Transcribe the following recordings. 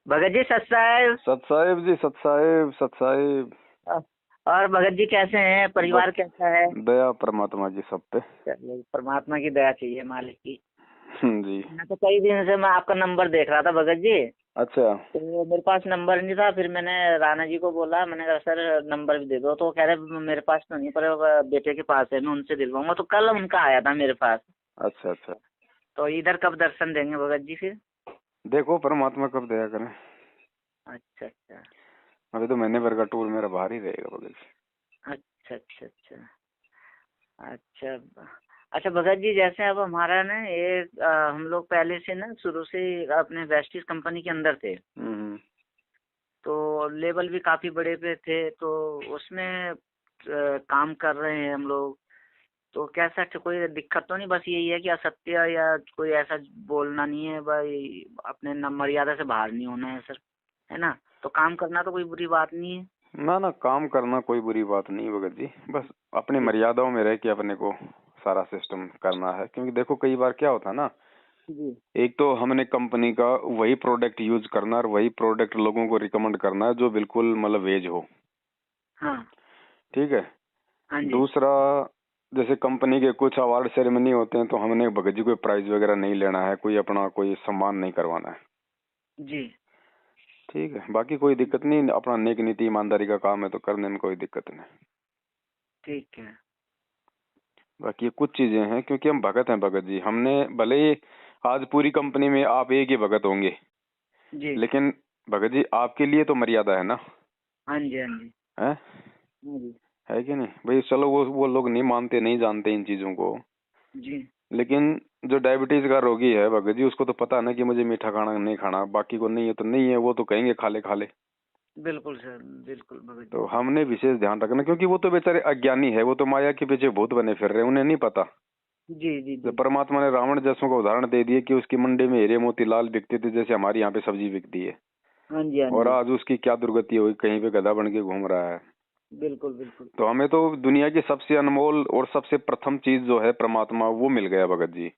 भगत जी सत साहेब। सत साहिब जी, सत साहिब, सत साहिब। और भगत जी कैसे हैं, बस परिवार कैसा है? दया परमात्मा जी सब पे। चलिए, परमात्मा की दया चाहिए, मालिक की। जी। मैं तो कई दिन से मैं आपका नंबर देख रहा था भगत जी। अच्छा। तो मेरे पास नंबर नहीं था, फिर मैंने राणा जी को बोला, मैंने कहा सर नंबर भी दे दो, तो कह रहे मेरे पास तो नहीं, पर बेटे के पास है, मैं उनसे दिलवाऊंगा। तो कल उनका आया था मेरे पास। अच्छा अच्छा। तो इधर कब दर्शन देंगे भगत जी फिर? देखो परमात्मा कब दया करें। अच्छा अच्छा। अभी तो महीने भर का टूर मेरा बाहर ही रहेगा बगल से। अच्छा अच्छा अच्छा। अच्छा। अच्छा भगत जी, जैसे अब हमारा ना ये हम लोग पहले से ना शुरू से अपने वेस्टिज कंपनी के अंदर थे। तो लेवल भी काफी बड़े पे थे, तो उसमें काम कर रहे हैं हम लोग। तो कैसा कोई दिक्कत तो नहीं, बस यही है कि असत्य या कोई ऐसा बोलना नहीं है भाई, अपने न मर्यादा से बाहर नहीं होना है सर, है ना? तो काम करना तो कोई बुरी बात नहीं है। ना ना, काम करना कोई बुरी बात नहीं भगत जी। बस अपनी जी मर्यादाओं में रह के अपने को सारा सिस्टम करना है। क्योंकि देखो कई बार क्या होता है ना, जी। एक तो हमने कंपनी का वही प्रोडक्ट यूज करना और वही प्रोडक्ट लोगों को रिकमेंड करना है जो बिल्कुल मतलब वेज हो। हाँ ठीक है। हाँ जी। दूसरा, जैसे कंपनी के कुछ अवार्ड सेरेमनी होते हैं तो हमने भगत जी कोई प्राइज वगैरह नहीं लेना है, कोई अपना कोई सम्मान नहीं करवाना है। जी ठीक है, बाकी कोई दिक्कत नहीं, अपना नेक नीति ईमानदारी का काम है तो करने में कोई दिक्कत नहीं। ठीक है। बाकी ये कुछ चीजें हैं, क्योंकि हम भगत हैं भगत जी। हमने भले ही आज पूरी कंपनी में आप एक ही भगत होंगे, जी। लेकिन भगत जी आपके लिए तो मर्यादा है ना। हाँ जी हाँ जी। है हाँ जी। है कि नहीं भाई? चलो वो लोग नहीं मानते, नहीं जानते इन चीजों को, जी लेकिन जो डायबिटीज का रोगी है भगत जी, उसको तो पता है ना कि मुझे मीठा खाना नहीं खाना। बाकी को नहीं है तो नहीं है, वो तो कहेंगे खा ले खा ले। बिल्कुल सर, बिल्कुल भगत तो जी। हमने विशेष ध्यान रखना, क्योंकि वो तो बेचारे अज्ञानी है, वो तो माया के पीछे भूत बने फिर रहे हैं, उन्हें नहीं पता। जी जी जो जी। परमात्मा ने रावण जैसों का उदाहरण दे दिए कि उसकी मंडी में हीरे मोती लाल बिकते थे, जैसे हमारी यहाँ पे सब्जी बिकती है। हाँ जी हाँ और जी। आज उसकी क्या दुर्गति हुई, कहीं पे गधा बन के घूम रहा है। बिल्कुल बिल्कुल। तो हमें तो दुनिया की सबसे अनमोल और सबसे प्रथम चीज जो है परमात्मा, वो मिल गया भगत जी।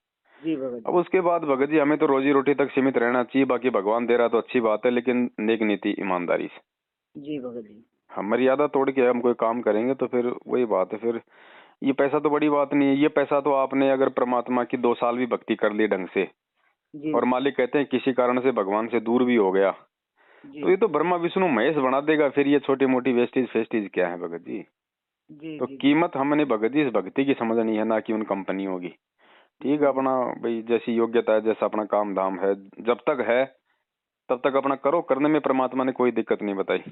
जी भगत अब जी। उसके बाद भगत जी हमें तो रोजी रोटी तक सीमित रहना चाहिए। बाकी भगवान दे रहा तो अच्छी बात है, लेकिन नेक नीति ईमानदारी से। जी भगत जी। हम मर्यादा तोड़ के हम कोई काम करेंगे तो फिर वही बात है। फिर ये पैसा तो बड़ी बात नहीं है। ये पैसा तो आपने अगर परमात्मा की 2 साल भी भक्ति कर ली ढंग से, जी और मालिक कहते हैं किसी कारण से भगवान से दूर भी हो गया, जी तो ये तो ब्रह्मा विष्णु महेश बना देगा। फिर ये छोटी मोटी वेस्टेज फेस्टेज क्या है भगत जी? जी तो जी। जी कीमत हमने भगत जी इस भक्ति की समझनी है, ना कि उन कंपनियों की। ठीक जी है, जी। अपना भाई जैसी योग्यता है, जैसा अपना काम धाम है, जब तक है तब तक अपना करो। करने में परमात्मा ने कोई दिक्कत नहीं बताई।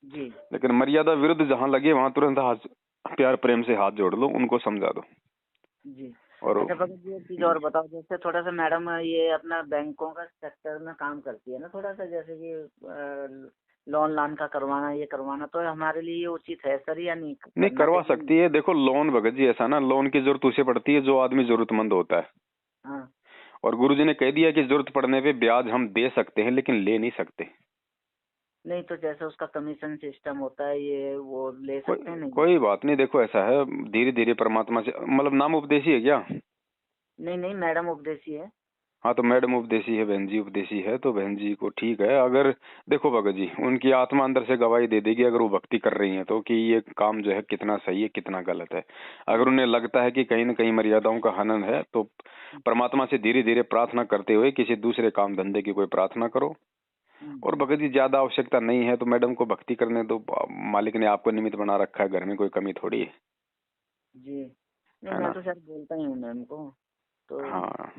जी लेकिन मर्यादा विरुद्ध जहां लगे वहां तुरंत हाथ, प्यार प्रेम से हाथ जोड़ लो, उनको समझा दो। जी। और अच्छा भगत जी, एक चीज और बताओ, जैसे थोड़ा सा मैडम ये अपना बैंकों का सेक्टर में काम करती है ना, थोड़ा सा जैसे कि लोन लान का करवाना, ये करवाना, तो हमारे लिए ये उचित है सर या नहीं, नहीं, करना करवा चाहिए? सकती है। देखो लोन भगत जी ऐसा ना, लोन की जरूरत उसे पड़ती है जो आदमी जरूरतमंद होता है। हाँ। और गुरुजी ने कह दिया कि जरूरत पड़ने पे ब्याज हम दे सकते हैं, लेकिन ले नहीं सकते। नहीं तो जैसे उसका कमीशन सिस्टम होता है, ये वो ले कोई सकते हैं नहीं? कोई बात नहीं। देखो ऐसा है, धीरे धीरे परमात्मा से, मतलब नाम उपदेशी है क्या? नहीं नहीं, मैडम उपदेशी है। हाँ तो मैडम उपदेशी है, बहन जी उपदेशी है, तो बहन जी को ठीक है। अगर देखो भगत जी, उनकी आत्मा अंदर से गवाही दे देगी अगर वो भक्ति कर रही हैं तो, कि ये काम जो है कितना सही है कितना गलत है। अगर उन्हें लगता है कि कहीं न कहीं मर्यादाओं का हनन है, तो परमात्मा से धीरे धीरे प्रार्थना करते हुए किसी दूसरे काम धंधे की कोई प्रार्थना करो। और हम्म। भगत जी ज्यादा आवश्यकता नहीं है तो मैडम को भक्ति करने दो। मालिक ने आपको निमित्त बना रखा है, घर में कोई कमी थोड़ी है। जी। नहीं, है मैं ना? तो सर बोलता ही हूँ मैम को। तो हाँ,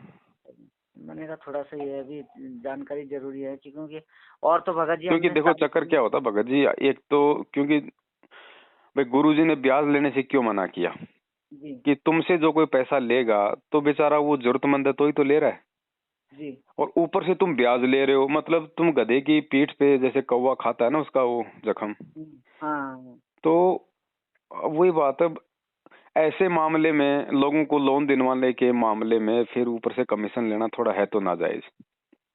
मैंने कहा थोड़ा सा ये भी जानकारी जरूरी है क्योंकि और तो भगत जी क्योंकि हमने देखो चक्कर सारी। क्या होता भगत जी, एक तो क्योंकि भाई गुरुजी ने ब्याज लेने से क्यों मना किया? जी कि तुमसे जो कोई पैसा लेगा तो बेचारा वो जरूरतमंद है तो ही तो ले रहा है। जी। और ऊपर से तुम ब्याज ले रहे हो, मतलब तुम गधे की पीठ पे जैसे कौवा खाता है ना उसका वो जख्म। हाँ। तो वही बात है। ऐसे मामले में लोगों को लोन दिलवाने के मामले में फिर ऊपर से कमीशन लेना थोड़ा है तो नाजायज।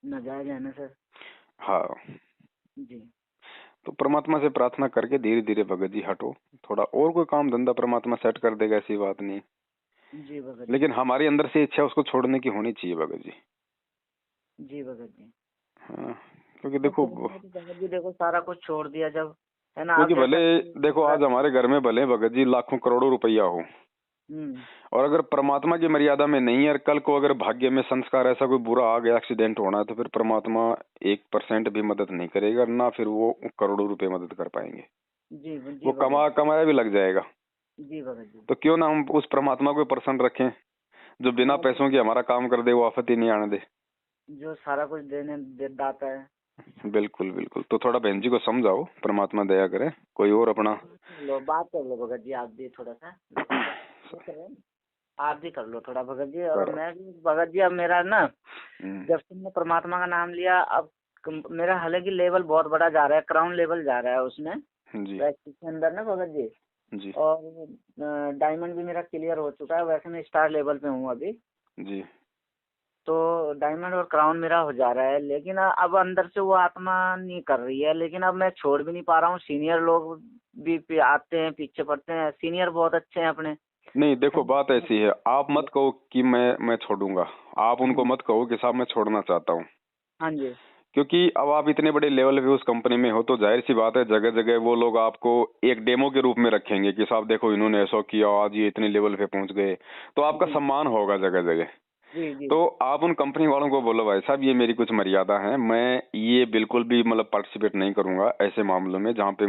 नाजायज है ना सर? हाँ। जी तो परमात्मा से प्रार्थना करके धीरे धीरे भगत जी हटो। थोड़ा और कोई काम धंधा परमात्मा सेट कर देगा, ऐसी बात नहीं। जी भगत जी। लेकिन हमारे अंदर से इच्छा उसको छोड़ने की होनी चाहिए भगत जी। जी भगत जी। हाँ। क्योंकि अब देखो, तो भगत जी देखो सारा कुछ छोड़ दिया जब, है ना, आप क्योंकि जैसा भले देखो आज हमारे घर में भले भगत जी लाखों करोड़ों रुपया हो, हम्म। और अगर परमात्मा की मर्यादा में नहीं है, कल को अगर भाग्य में संस्कार ऐसा कोई बुरा आ गया, एक्सीडेंट होना है, तो फिर परमात्मा 1% भी मदद नहीं करेगा ना, फिर वो करोड़ों रुपए मदद कर पाएंगे। जी जी वो भगत जी। कमाया भी लग जाएगा। जी भगत जी। तो क्यों ना हम उस परमात्मा को प्रसन्न रखें जो बिना हाँ, पैसों के हमारा काम कर दे, वो आफत ही नहीं आने दे। जो सारा कुछ दाता है। बिल्कुल बिल्कुल। तो थोड़ा बहन जी को समझाओ, परमात्मा दया करे। कोई और अपना बात कर लो भगत जी, आप भी थोड़ा सा क्या कर रहे हैं? आप भी कर लो थोड़ा भगत जी, और करो। मैं भी भगत जी। अब मेरा ना, हम्म, जब से मैंने परमात्मा का नाम लिया, अब मेरा हालांकि लेवल बहुत बड़ा जा रहा है, क्राउन लेवल जा रहा है उसमें, जी प्रैक्टिस के अंदर ना भगत जी। जी और डायमंड भी मेरा क्लियर हो चुका है, वैसे मैं स्टार लेवल पे हूँ अभी। जी। तो डायमंड और क्राउन मेरा हो जा रहा है, लेकिन अब अंदर से वो आत्मा नहीं कर रही है, लेकिन अब मैं छोड़ भी नहीं पा रहा हूँ। सीनियर लोग भी आते हैं, पीछे पड़ते हैं, सीनियर बहुत अच्छे हैं अपने। नहीं देखो, बात ऐसी है, आप मत कहो कि मैं छोड़ूंगा। आप उनको मत कहो कि साहब मैं छोड़ना चाहता हूँ, हाँ जी। क्योंकि अब आप इतने बड़े लेवल पे उस कंपनी में हो, तो जाहिर सी बात है जगह जगह वो लोग आपको एक डेमो के रूप में रखेंगे कि साहब देखो इन्होंने ऐसा किया, आज ये इतने लेवल पे पहुंच गए, तो आपका जी सम्मान होगा जगह जगह। जी जी तो आप उन कंपनी वालों को बोलो भाई साहब ये मेरी कुछ मर्यादा है, मैं ये बिल्कुल भी मतलब पार्टिसिपेट नहीं करूंगा ऐसे मामलों में जहाँ पे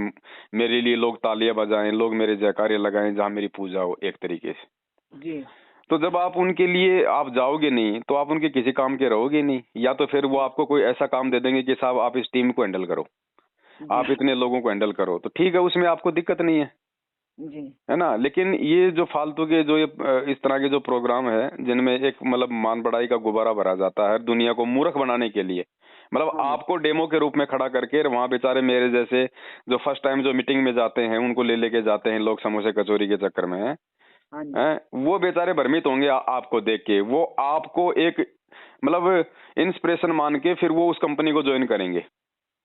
मेरे लिए लोग तालियां बजाएं, लोग मेरे जयकारे लगाएं, जहाँ मेरी पूजा हो एक तरीके से। जी तो जब आप उनके लिए आप जाओगे नहीं, तो आप उनके किसी काम के रहोगे नहीं, या तो फिर वो आपको कोई ऐसा काम दे देंगे कि साहब आप इस टीम को हैंडल करो, जी आप इतने लोगों को हैंडल करो, तो ठीक है, उसमें आपको दिक्कत नहीं है, जी है ना। लेकिन ये जो फालतू के जो ये इस तरह के जो प्रोग्राम है जिनमें एक मतलब मान बढ़ाई का गुब्बारा भरा जाता है दुनिया को मूर्ख बनाने के लिए, मतलब हाँ जी आपको डेमो के रूप में खड़ा करके, वहां बेचारे मेरे जैसे जो फर्स्ट टाइम जो मीटिंग में जाते हैं उनको ले लेके जाते हैं लोग समोसे कचौरी के चक्कर में, हाँ जी हैं, वो बेचारे भ्रमित होंगे आपको देख के, वो आपको एक मतलब इंस्पिरेशन मान के फिर वो उस कंपनी को ज्वाइन करेंगे,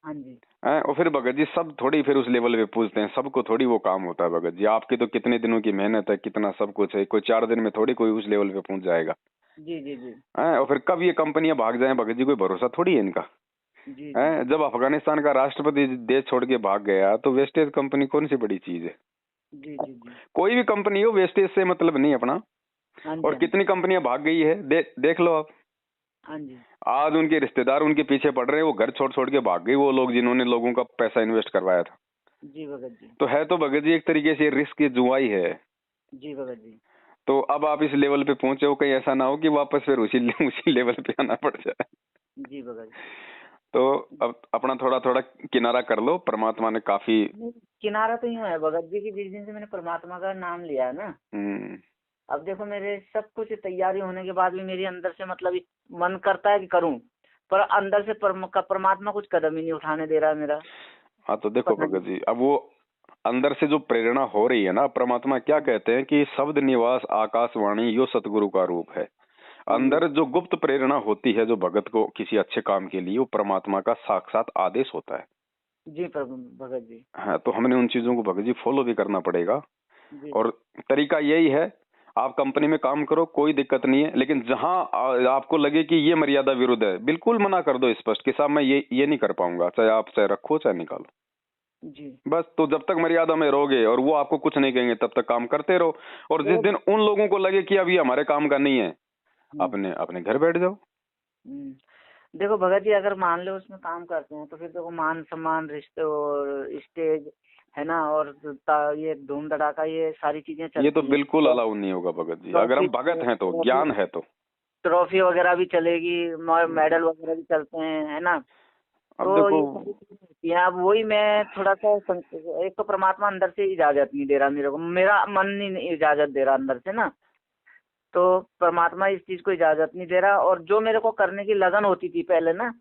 हाँ जी हैं। और फिर भगत जी सब थोड़ी फिर उस लेवल पे पूछते हैं, सबको थोड़ी वो काम होता है भगत जी, आपकी तो कितने दिनों की मेहनत है, कितना सब कुछ है, कोई 4 दिन में थोड़ी कोई उस लेवल पे पहुंच जाएगा, जी जी जी हैं। और फिर कब ये कंपनियां भाग जाएं भगत जी, कोई भरोसा थोड़ी है इनका, जी जी हैं। जब अफगानिस्तान का राष्ट्रपति देश छोड़ के भाग गया, तो वेस्टेज कंपनी कौन सी बड़ी चीज है। जी जी जी। कोई भी कंपनी हो, वेस्टेज से मतलब नहीं अपना। हाँ जी और हाँ जी कितनी कंपनियां भाग गई है, देख लो आप। हाँ जी आज उनके रिश्तेदार उनके पीछे पड़ रहे हैं, वो घर छोड़ छोड़ के भाग गई, वो लोग जिन्होंने लोगों का पैसा इन्वेस्ट करवाया था। जी भगत जी। तो है तो भगत जी एक तरीके से रिस्क की जुआई है। जी भगत जी। तो अब आप इस लेवल पे पहुंचे हो, कहीं ऐसा ना हो कि वापस फिर उसी लेवल पे आना पड़ जाए। जी भगत तो अब अपना थोड़ा थोड़ा किनारा कर लो, परमात्मा ने काफी। जी। किनारा तो यूँ है भगत जी की, जिस दिन से मैंने परमात्मा का नाम लिया है ना, हम्म, अब देखो मेरे सब कुछ तैयारी होने के बाद भी मेरी अंदर से मतलब मन करता है कि करूं, पर अंदर से परमात्मा कुछ कदम ही नहीं उठाने दे रहा है मेरा। हाँ तो देखो पता भगत नहीं। जी, अब वो अंदर से जो प्रेरणा हो रही है ना, परमात्मा क्या कहते हैं कि शब्द निवास आकाशवाणी यो सतगुरु का रूप है। हाँ जी अंदर जो गुप्त प्रेरणा होती है जो भगत को किसी अच्छे काम के लिए, वो परमात्मा का साक्षात आदेश होता है। जी प्रभु भगत जी। हाँ, तो हमने उन चीजों को भगत जी फॉलो भी करना पड़ेगा। जी और तरीका यही है, आप कंपनी में काम करो कोई दिक्कत नहीं है, लेकिन जहां आपको लगे कि ये मर्यादा विरुद्ध है, बिल्कुल मना कर दो स्पष्ट कि साहब मैं ये नहीं कर पाऊंगा, चाहे आप चाहे रखो चाहे निकालो। जी। बस, तो जब तक मर्यादा में रहोगे और वो आपको कुछ नहीं कहेंगे, तब तक काम करते रहो। और जिस वो दिन उन लोगों को लगे कि अब ये हमारे काम का नहीं है, हम्म, अपने अपने घर बैठ जाओ। हम्म। देखो भगत जी, अगर मान लो उसमें काम करते हैं तो फिर देखो मान सम्मान, रिश्ते और स्टेज, है ना, और ये धूम धड़ाका, ये सारी चीजें ये तो चलती हैं। बिल्कुल तो अलाउ नहीं होगा भगत जी, अगर ट्रॉफी हम भगत हैं तो, ट्रॉफी ज्ञान है तो। ट्रॉफी वगैरह भी चलेगी, हम्म, मेडल वगैरह भी चलते हैं, है ना। अब तो देखो, ये सारी चीजें होती हैं। अब वही मैं थोड़ा सा एक तो परमात्मा अंदर से इजाजत नहीं दे रहा मेरे को, मेरा मन नहीं इजाजत दे रहा अंदर से ना। तो परमात्मा इस चीज को इजाजत नहीं दे रहा, और जो मेरे को करने की लगन होती थी पहले ना,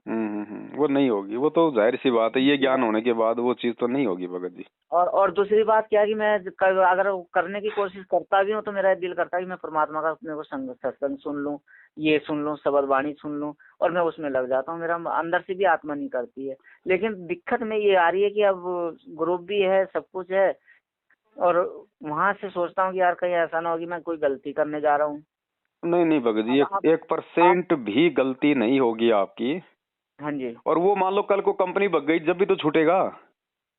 वो नहीं होगी, वो तो जाहिर सी बात है, ये ज्ञान होने के बाद वो चीज तो नहीं होगी भगत जी। और दूसरी बात क्या है कि मैं अगर करने की कोशिश करता भी हूँ तो मेरा दिल करता है कि मैं परमात्मा का अपने को सत्संग सुन लूँ, ये सुन लूँ, शब्द वाणी सुन लूँ, और मैं उसमें लग जाता हूँ। मेरा अंदर से भी आत्मा नहीं करती है। लेकिन दिक्कत में ये आ रही है कि अब ग्रुप भी है, सब कुछ है, और वहां से सोचता हूँ कि यार कहीं ऐसा ना हो कि मैं कोई गलती करने जा रहा हूँ। नहीं नहीं भगत जी, अब एक आप 1% भी गलती नहीं होगी आपकी। हाँ जी। और वो मान लो कल को कंपनी भग गई, जब भी तो छूटेगा।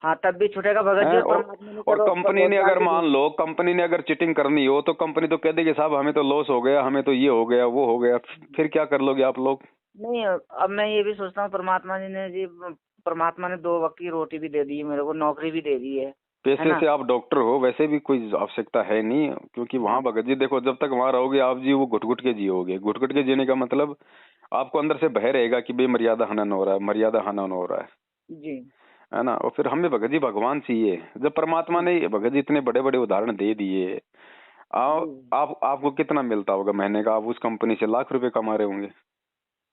हाँ, तब भी छूटेगा भगत जी। हैं? परमात्मा ने और चलो कंपनी ने रोजगार अगर भी मान लो कंपनी ने अगर चिटिंग करनी हो तो कंपनी तो कह देगी साहब हमें तो लॉस हो गया, हमें तो ये हो गया वो हो गया, फिर क्या कर लोगे आप लोग? नहीं, अब मैं ये भी सोचता हूँ परमात्मा जी ने जी, परमात्मा ने 2 वक्त की रोटी भी दे दी है मेरे को, नौकरी भी दे दी है पैसे ना। से आप डॉक्टर हो, वैसे भी कोई आवश्यकता है नहीं, क्योंकि वहां हाँ भगत जी देखो जब तक वहां रहोगे आप जी वो घुट घुट के जियोगे। घुट घुट के जीने का मतलब आपको अंदर से भय रहेगा कि बेमर्यादा हनन हो रहा है, मर्यादा हनन हो रहा जी है ना। और फिर हमें भगत जी भगवान चाहिए। जब परमात्मा ने भगत जी इतने बड़े बड़े उदाहरण दे दिए, जी आपको कितना मिलता होगा महीने का? आप उस कंपनी से लाख रुपए कमा रहे होंगे।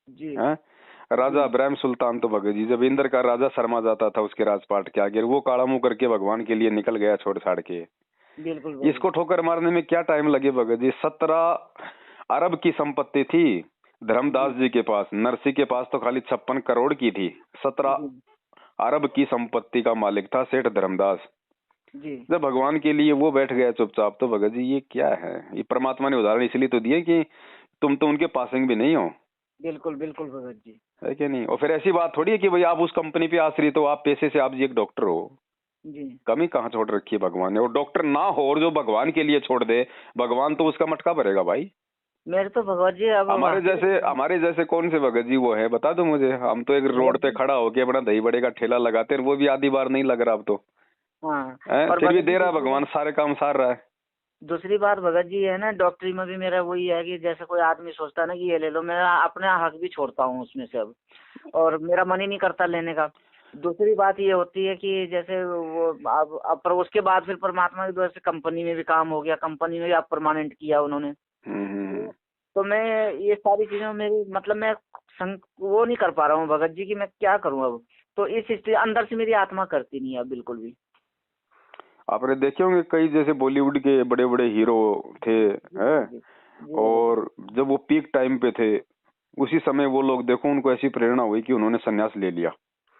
जी हैं? जी राजा इब्राहिम सुल्तान तो भगत जी जब इंद्र का राजा शर्मा जाता था उसके राजपाट के आगे, वो काला मुंह करके भगवान के लिए निकल गया छोड़ छाड़ के। बिल्कुल भगत इसको ठोकर मारने में क्या टाइम लगे भगत जी? 17 अरब की संपत्ति थी धर्मदास जी जी के पास, नरसिंह के पास तो खाली 56 करोड़ की थी। 17 जी अरब की संपत्ति का मालिक था सेठ धर्मदास। जी जब भगवान के लिए वो बैठ गया चुपचाप, तो भगत जी ये क्या है? ये परमात्मा ने उदाहरण इसलिए तो दिए कि तुम तो उनके पासिंग भी नहीं हो, बिल्कुल बिल्कुल भगत जी। है कि नहीं? और फिर ऐसी बात थोड़ी है कि भाई आप उस कंपनी पे आश्रित हो, आप पैसे से आप जी एक डॉक्टर हो। जी कमी कहाँ छोड़ रखी है भगवान ने? और डॉक्टर ना हो और जो भगवान के लिए छोड़ दे, भगवान तो उसका मटका भरेगा भाई। मेरे तो भगवत जी अब हमारे जैसे कौन से भगत जी वो है बता दो मुझे। हम तो एक रोड भगत पे जी। खड़ा होके अपना दही बड़े का ठेला लगाते हैं, वो भी आधी बार नहीं लग रहा अब तो। हाँ, और फिर भी भगत जी दे रहा है भगवान, सारे काम सार रहा है। दूसरी बात भगत जी है ना, डॉक्टरी में भी मेरा वही है कि जैसे कोई आदमी सोचता है ना कि ये ले लो, मैं अपना हक भी छोड़ता हूँ उसमें से अब, और मेरा मन ही नहीं करता लेने का। दूसरी बात ये होती है कि जैसे वो अब पर उसके बाद फिर परमात्मा की दुआ से कंपनी में भी काम हो गया, कंपनी में भी अब परमानेंट किया उन्होंने। हम्म। तो मैं ये सारी चीजें मेरी मतलब मैं वो नहीं कर पा रहा हूँ भगत जी कि मैं क्या करूँ अब। तो इस स्थिति अंदर से मेरी आत्मा करती नहीं है अब बिल्कुल भी। आपने देखे होंगे कई जैसे बॉलीवुड के बड़े बड़े हीरो थे, जी हैं? भगत जी। जी भगत जी। और जब वो पीक टाइम पे थे, उसी समय वो लोग देखो उनको ऐसी प्रेरणा हुई कि उन्होंने संन्यास ले लिया,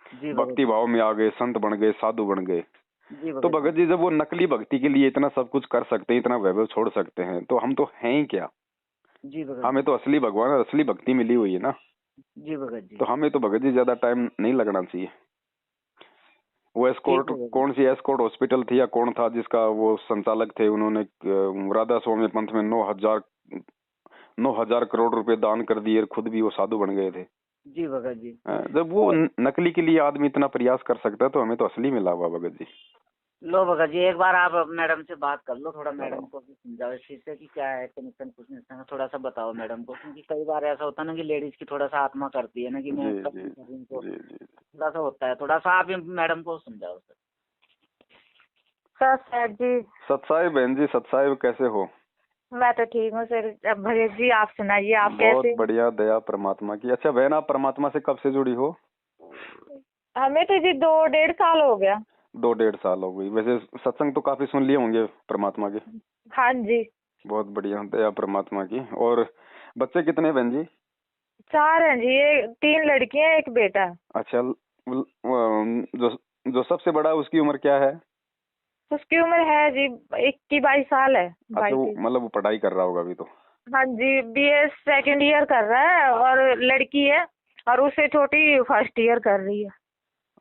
जी भगत भक्ति जी। भाव में आ गए, संत बन गए, साधु बन गए। जी तो भगत जी। भगत जी जब वो नकली भक्ति के लिए इतना सब कुछ कर सकते हैं, इतना वैभव छोड़ सकते हैं, तो हम तो हैं ही क्या? जी भगत हमें जी। तो असली भगवान और असली भक्ति मिली हुई है ना। जी भगत जी। तो हमें तो भगत जी ज्यादा टाइम नहीं लगना चाहिए। वो ठीक एस्कॉर्ट, है भगत जी। कौन सी एस्कॉर्ट हॉस्पिटल थी या कौन था जिसका वो संचालक थे, उन्होंने राधा स्वामी पंथ में 9,000 करोड़ रुपए दान कर दिए, खुद भी वो साधु बन गए थे। जी भगत जी। जब वो नकली के लिए आदमी इतना प्रयास कर सकता है, तो हमें तो असली मिला हुआ भगत जी। लो भगत जी, एक बार आप मैडम से बात कर लो, थोड़ा मैडम चलो। को भी समझाओ इस चीज से कि क्या है कनेक्शन कुछ नहीं, थोड़ा सा बताओ मैडम को, क्योंकि कई बार ऐसा होता है ना कि लेडीज की थोड़ा सा आत्मा करती है ना कि मैं जी कब जी नहीं कर रही हूँ, तो जी जी। थोड़ा सा होता है, थोड़ा सा आप मैडम को समझाओ सर। सर सर जी। सत्साई बहन जी, सत्साई कैसे हो? मैं तो ठीक हूँ सर। अब भगत जी आप सुनाइए, आप बहुत कैसे? बढ़िया, दया परमात्मा की। अच्छा बहन, आप परमात्मा से कब से जुड़ी हो? हमें तो जी 2-1.5 साल हो गया। 2-1.5 साल हो गई। वैसे सत्संग तो काफी सुन लिए होंगे परमात्मा के। हाँ जी। बहुत बढ़िया, दया परमात्मा की। और बच्चे कितने बहन जी? 4 हैं जी, 3 लड़कियां 1 बेटा। अच्छा, जो जो सबसे बड़ा है, उसकी उम्र क्या है? उसकी उम्र है जी 21-22 साल है। अच्छा, वो 22। मतलब वो पढ़ाई कर रहा होगा अभी तो। हाँ जी, BS सेकंड ईयर कर रहा है, और लड़की है, और उससे छोटी फर्स्ट ईयर कर रही है।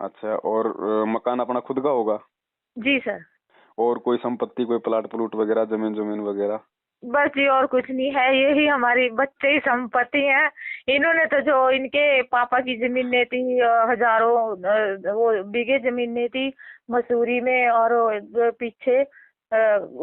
अच्छा, और मकान अपना खुद का होगा? जी सर। और कोई संपत्ति, कोई प्लाट प्लूट वगैरह, जमीन जमीन वगैरह? बस जी और कुछ नहीं है, यही हमारी बच्चे ही संपत्ति है। इन्होंने तो जो इनके पापा की जमीनें थी, हजारों वो बीघे जमीनें थी मसूरी में, और पीछे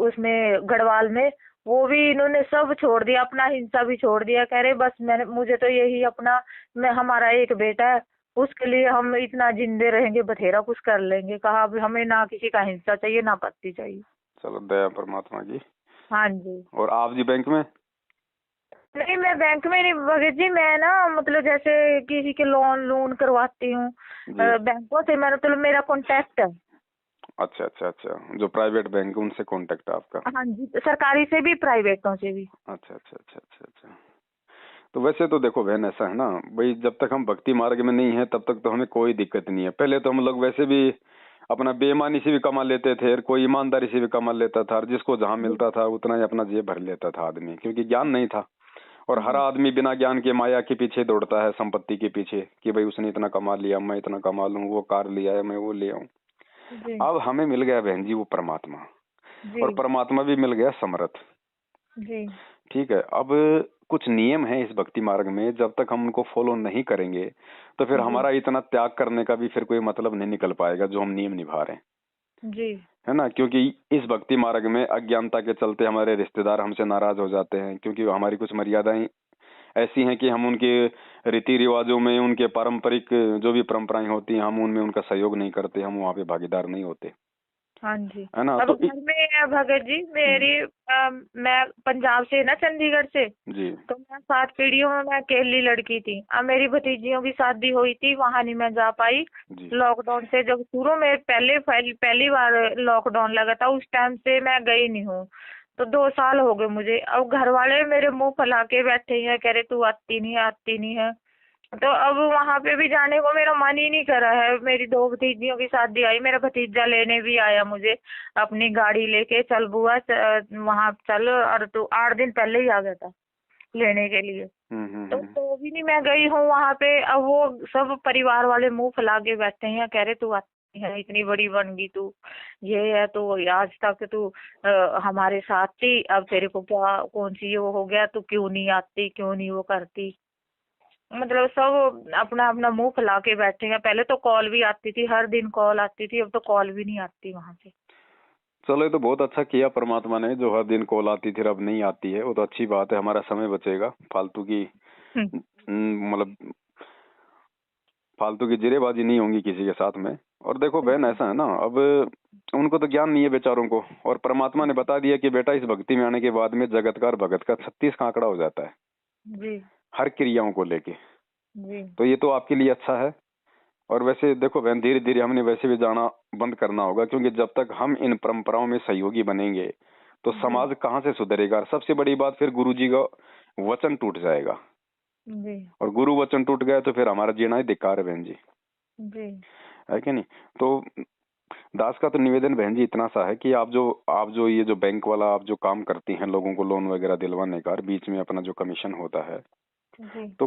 उसमें गढ़वाल में, वो भी इन्होंने सब छोड़ दिया, अपना हिस्सा भी छोड़ दिया। कह रहे बस मैंने मुझे तो यही अपना, मैं हमारा एक बेटा है, उसके लिए हम इतना जिंदे रहेंगे, बथेरा कुछ कर लेंगे। कहा अब हमें ना किसी का हिस्सा चाहिए ना पत्ती चाहिए। चलो, दया परमात्मा की। हाँ जी। और आप जी बैंक में? नहीं, मैं बैंक में नहीं भगत जी, मैं ना मतलब जैसे किसी के लोन करवाती हूँ जी। बैंकों से, मैं मतलब मेरा कॉन्टेक्ट है। अच्छा अच्छा अच्छा, जो प्राइवेट बैंक है उनसे कांटेक्ट है आपका? हाँ जी, सरकारी से भी प्राइवेटों से भी। अच्छा अच्छा अच्छा अच्छा अच्छा। तो वैसे तो देखो बहन, ऐसा है ना भाई, जब तक हम भक्ति मार्ग में नहीं है तब तक तो हमें कोई दिक्कत नहीं है। पहले तो हम लोग वैसे भी अपना बेईमानी से भी कमा लेते थे, और कोई ईमानदारी से भी कमा लेता था, और जिसको जहां मिलता था उतना ही अपना जेब भर लेता था आदमी, क्योंकि ज्ञान नहीं था। और हर आदमी बिना ज्ञान के माया के पीछे दौड़ता है, संपत्ति के पीछे, कि भाई उसने इतना कमा लिया, मैं इतना कमा लूं, वो कार लिया है मैं वो ले आऊं। जी अब हमें मिल गया बहन जी वो परमात्मा, जी और परमात्मा भी मिल गया समर्थ। जी ठीक है। अब कुछ नियम है इस भक्ति मार्ग में, जब तक हम उनको फॉलो नहीं करेंगे तो फिर जी हमारा इतना त्याग करने का भी फिर कोई मतलब नहीं निकल पाएगा जो हम नियम निभा रहे हैं, जी है ना। क्योंकि इस भक्ति मार्ग में अज्ञानता के चलते हमारे रिश्तेदार हमसे नाराज हो जाते हैं, क्योंकि हमारी कुछ मर्यादाएं ऐसी हैं कि हम उनके रीति रिवाजों में, उनके पारंपरिक जो भी परंपराएं होती हैं, हम उनमें उनका सहयोग नहीं करते, हम वहाँ पे भागीदार नहीं होते, हाँ जी। है ना। अब तो घर में है भगत जी मेरी मैं पंजाब से ना, चंडीगढ़ से। जी तो मैं 7 पीढ़ियों में मैं अकेली लड़की थी। अब मेरी भतीजियों की शादी हुई थी, वहां नहीं मैं जा पाई जी लॉकडाउन से। जब शुरू में पहली बार लॉकडाउन लगा था, उस टाइम से मैं गई नहीं हूँ। तो 2 साल हो गए मुझे। अब घर वाले मेरे मुंह फैला के बैठे हैं, कह रहे तू आती नहीं आती नहीं है। तो अब वहां पे भी जाने को मेरा मन ही नहीं कर रहा है। मेरी 2 भतीजियों की शादी आई, मेरा भतीजा लेने भी आया मुझे अपनी गाड़ी लेके, चल बुआ वहां चल, और तू 8 दिन पहले ही आ गया था लेने के लिए। तो भी नहीं मैं गई हूँ वहां पे। अब वो सब परिवार वाले मुंह फैला के बैठे हैं, कह रहे तू आती है, इतनी बड़ी बन गई तू, ये है तो आज तक तू हमारे साथ थी, अब तेरे को क्या कौन सी वो हो गया, तू क्यों नहीं आती, क्यों नहीं वो करती। मतलब सब अपना अपना मुंह फैला के बैठे हैं। पहले तो कॉल भी आती थी, हर दिन कॉल आती थी, अब तो कॉल भी नहीं आती वहां से। चलो ये तो बहुत अच्छा किया परमात्मा ने, जो हर दिन कॉल आती थी अब नहीं आती है, वो तो अच्छी बात है, हमारा समय बचेगा, फालतू की मतलब फालतू की जिरेबाजी नहीं होंगी किसी के साथ में। और देखो बहन, ऐसा है ना, अब उनको तो ज्ञान नहीं है बेचारों को, और परमात्मा ने बता दिया कि बेटा इस भक्ति में आने के बाद में जगत का और भगत का 36 का आंकड़ा हो जाता है जी हर क्रियाओं को लेके। जी तो ये तो आपके लिए अच्छा है। और वैसे देखो बहन, धीरे धीरे हमने वैसे भी जाना बंद करना होगा, क्योंकि जब तक हम इन परंपराओं में सहयोगी बनेंगे तो समाज कहाँ से सुधरेगा। और सबसे बड़ी बात, फिर गुरु जी का वचन टूट जाएगा, जी और गुरु वचन टूट गया तो फिर हमारा जीना ही धिक्कार है बहन जी, जी है कि नहीं। तो दास का तो निवेदन बहन जी इतना सा है कि आप जो ये जो बैंक वाला आप जो काम करती हैं, लोगों को लोन वगैरह दिलवाने का, और बीच में अपना जो कमीशन होता है, जी तो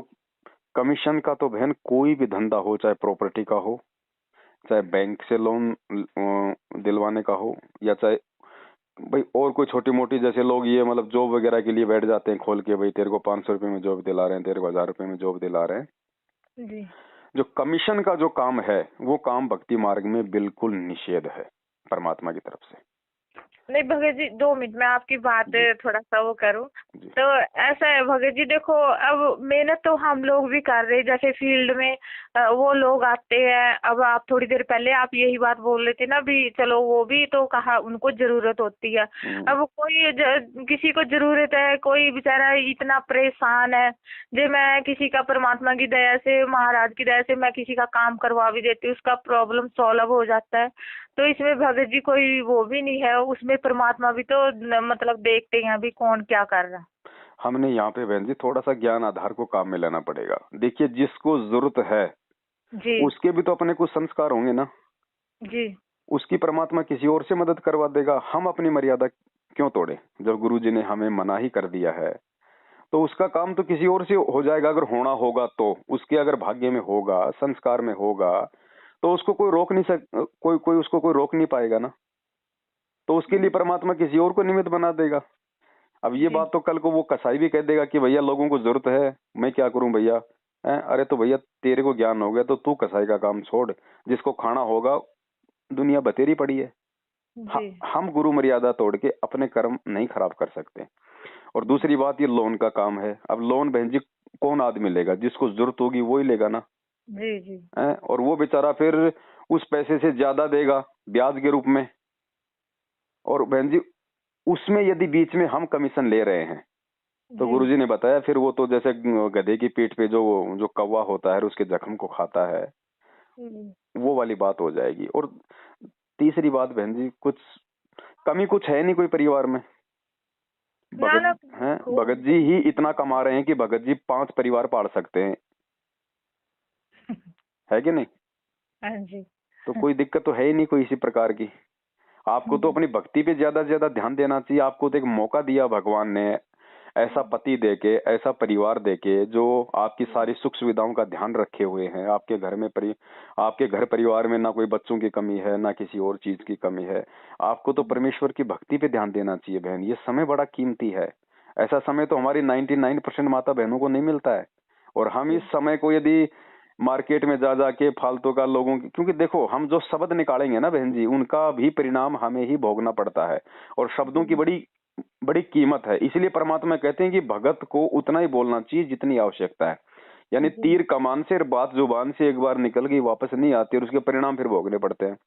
कमीशन का तो बहन कोई भी धंधा हो, चाहे प्रॉपर्टी का हो, चाहे बैंक से लोन दिलवाने का हो, या चाहे भाई और कोई छोटी मोटी, जैसे लोग ये मतलब जॉब वगैरह के लिए बैठ जाते हैं खोल के, भाई तेरे को 500 रुपए में जॉब दिला रहे हैं, तेरे को 1000 रुपए में जॉब दिला रहे हैं। जी। जो कमीशन का जो काम है, वो काम भक्ति मार्ग में बिल्कुल निषेध है परमात्मा की तरफ से। नहीं भगत जी, 2 मिनट में आपकी बात थोड़ा सा वो करूं। तो ऐसा है भगत जी, देखो अब मेहनत तो हम लोग भी कर रहे हैं, जैसे फील्ड में वो लोग आते हैं। अब आप थोड़ी देर पहले आप यही बात बोल रहे थे ना भी, चलो वो भी तो कहा उनको जरूरत होती है। अब कोई किसी को जरूरत है, कोई बेचारा इतना परेशान है, जो मैं किसी का परमात्मा की दया से, महाराज की दया से मैं किसी का काम करवा भी देती हूँ, उसका प्रॉब्लम सॉल्व हो जाता है। तो इसमें भगत जी कोई वो भी नहीं है, उसमें परमात्मा भी तो मतलब देखते हैं अभी कौन क्या कर रहा है। हमने यहाँ पे बहन जी थोड़ा सा ज्ञान आधार को काम में लेना पड़ेगा। देखिए, जिसको जरूरत है जी उसके भी तो अपने कुछ संस्कार होंगे ना जी उसकी परमात्मा किसी और से मदद करवा देगा। हम अपनी मर्यादा क्यों तोड़े? जब गुरु जी ने हमें मना ही कर दिया है तो उसका काम तो किसी और से हो जाएगा। अगर होना होगा तो उसके, अगर भाग्य में होगा, संस्कार में होगा, तो उसको कोई रोक नहीं कोई उसको कोई रोक नहीं पाएगा ना। तो उसके लिए परमात्मा किसी और को निमित्त बना देगा। अब ये बात तो कल को वो कसाई भी कह देगा कि भैया लोगों को जरूरत है, मैं क्या करूं भैया। अरे तो भैया तेरे को ज्ञान हो गया तो तू कसाई का काम छोड़, जिसको खाना होगा दुनिया बतेरी पड़ी है। हम गुरु मर्यादा तोड़ के अपने कर्म नहीं खराब कर सकते। और दूसरी बात, ये लोन का काम है। अब लोन बहन जी कौन आदमी लेगा? जिसको जरूरत होगी वो ही लेगा ना। जी जी। और वो बेचारा फिर उस पैसे से ज्यादा देगा ब्याज के रूप में। और बहन जी उसमें यदि बीच में हम कमीशन ले रहे हैं तो गुरुजी ने बताया फिर वो तो जैसे गधे की पीठ पे जो कौवा होता है उसके जख्म को खाता है, वो वाली बात हो जाएगी। और तीसरी बात बहन जी, कुछ है नहीं कोई परिवार में। भगत जी ही इतना कमा रहे हैं कि भगत जी 5 परिवार पाल सकते हैं, है कि नहीं? हाँ जी। तो कोई दिक्कत तो है ही नहीं कोई इसी प्रकार की। आपको तो अपनी भक्ति पे ज्यादा से ज्यादा ध्यान देना चाहिए। आपको तो एक मौका दिया भगवान ने, ऐसा पति देके, ऐसा परिवार देके जो आपकी सारी सुख सुविधाओं का ध्यान रखे हुए हैं, आपके घर में आपके घर परिवार में ना कोई बच्चों की कमी है, ना किसी और चीज की कमी है। आपको तो परमेश्वर की भक्ति पे ध्यान देना चाहिए बहन। ये समय बड़ा कीमती है। ऐसा समय तो हमारी 99% माता बहनों को नहीं मिलता है। और हम इस समय को यदि मार्केट में जा जाके फालतू का लोगों की, क्योंकि देखो हम जो शब्द निकालेंगे ना बहन जी, उनका भी परिणाम हमें ही भोगना पड़ता है। और शब्दों की बड़ी बड़ी कीमत है। इसलिए परमात्मा कहते हैं कि भगत को उतना ही बोलना चाहिए जितनी आवश्यकता है। यानी तीर कमान से और बात जुबान से एक बार निकल गई वापस नहीं आती, और उसके परिणाम फिर भोगने पड़ते हैं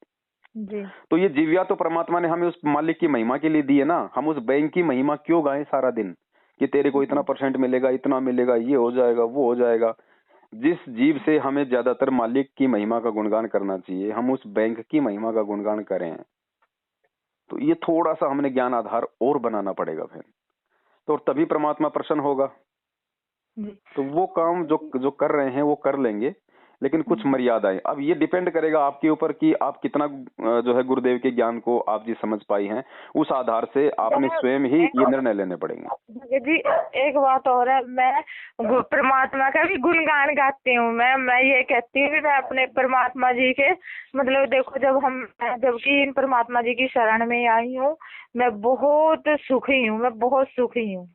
जी। तो ये जीविया तो परमात्मा ने हमें उस मालिक की महिमा के लिए दी है ना। हम उस बैंक की महिमा क्यों गाएं सारा दिन कि तेरे को इतना % मिलेगा, इतना मिलेगा, ये हो जाएगा, वो हो जाएगा। जिस जीव से हमें ज्यादातर मालिक की महिमा का गुणगान करना चाहिए, हम उस बैंक की महिमा का गुणगान करें। तो ये थोड़ा सा हमने ज्ञान आधार और बनाना पड़ेगा फिर, तो तभी परमात्मा प्रसन्न होगा। तो वो काम जो जो कर रहे हैं वो कर लेंगे, लेकिन कुछ मर्यादाएं। अब ये डिपेंड करेगा आपके ऊपर कि आप कितना जो है गुरुदेव के ज्ञान को आप जी समझ पाई हैं। उस आधार से आपने स्वयं ही ये निर्णय लेने पड़ेंगे। जी एक बात और है, मैं परमात्मा का भी गुणगान गाती हूँ। मैं ये कहती हूँ कि मैं अपने परमात्मा जी के मतलब देखो, जबकि इन परमात्मा जी की शरण में आई हूँ, मैं बहुत सुखी हूँ, मैं बहुत सुखी हूँ।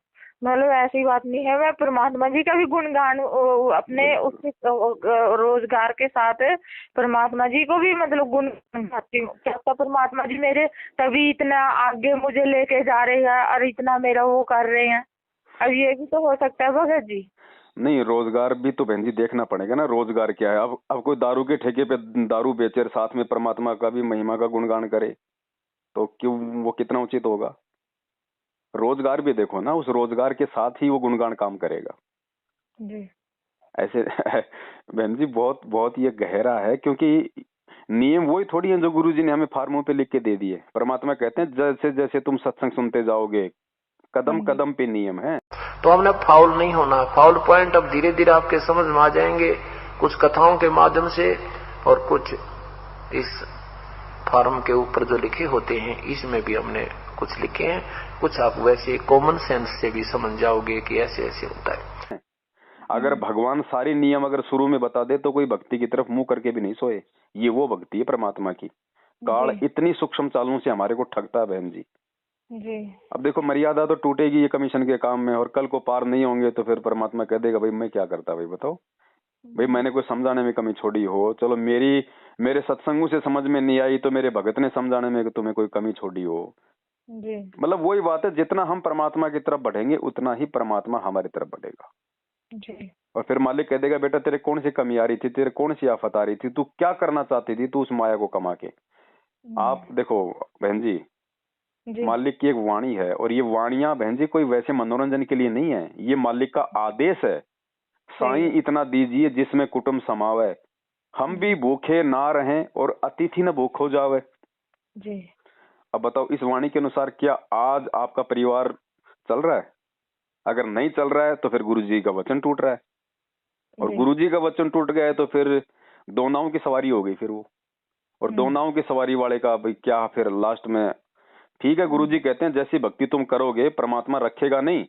मतलब ऐसी बात नहीं है, मैं परमात्मा जी का भी गुणगान अपने उस रोजगार के साथ परमात्मा जी को भी मतलब गुणगान गाती हूँ। क्या परमात्मा जी मेरे तभी इतना आगे मुझे लेके जा रहे हैं और इतना मेरा वो कर रहे हैं। अब ये भी तो हो सकता है भगत जी। नहीं, रोजगार भी तो बहन जी देखना पड़ेगा ना। रोजगार क्या है? अब कोई दारू के ठेके पे दारू बेचे और साथ में परमात्मा का भी महिमा का गुणगान करे तो क्यों वो कितना उचित होगा? रोजगार भी देखो ना, उस रोजगार के साथ ही वो गुणगान काम करेगा जी। ऐसे बहन जी बहुत बहुत ये गहरा है, क्योंकि नियम वही थोड़ी है जो गुरुजी ने हमें फार्मों पे लिख के दे दिए। परमात्मा कहते हैं जैसे जैसे तुम सत्संग सुनते जाओगे, कदम कदम पे नियम है। तो हमने फाउल नहीं होना। फाउल पॉइंट अब धीरे धीरे आपके समझ में आ जाएंगे, कुछ कथाओं के माध्यम से और कुछ इस फार्म के ऊपर जो लिखे होते हैं इसमें भी हमने कुछ लिखे हैं। कुछ आप वैसे कॉमन सेंस से भी समझ जाओगे कि ऐसे ऐसे होता है। अगर भगवान सारे नियम अगर शुरू में बता दे तो कोई भक्ति की तरफ मुंह करके भी नहीं सोए। ये वो भक्ति है परमात्मा की। काल इतनी सूक्ष्म चालों से हमारे को ठगता है बहन जी। अब देखो मर्यादा तो टूटेगी ये कमीशन के काम में, और कल को पार नहीं होंगे तो फिर परमात्मा कह देगा भाई मैं क्या करता, भाई बताओ, भाई मैंने कोई समझाने में कमी छोड़ी हो, चलो मेरे सत्संगों से समझ में नहीं आई तो मेरे भगत ने समझाने में तुम्हें कोई कमी छोड़ी हो। मतलब वही बात है, जितना हम परमात्मा की तरफ बढ़ेंगे उतना ही परमात्मा हमारी तरफ बढ़ेगा। और फिर मालिक कह देगा बेटा तेरे कौन सी कमी आ रही थी, तेरे कौन सी आफत आ रही थी, तू क्या करना चाहती थी, तू उस माया को कमा के। आप देखो बहन जी, मालिक की एक वाणी है, और ये वाणियां बहन जी कोई वैसे मनोरंजन के लिए नहीं है, ये मालिक का आदेश है। साईं इतना दीजिए जिसमें कुटुंब समावे, हम भी भूखे ना रहें और अतिथि न भूखो जावे। अब बताओ इस वाणी के अनुसार क्या आज आपका परिवार चल रहा है? अगर नहीं चल रहा है तो फिर गुरुजी का वचन टूट रहा है, और गुरुजी का वचन टूट गया है तो फिर दो नाव की सवारी हो गई फिर वो। और दो नाव की सवारी वाले का भाई क्या फिर लास्ट में, ठीक है गुरुजी कहते हैं जैसी भक्ति तुम करोगे परमात्मा रखेगा नहीं।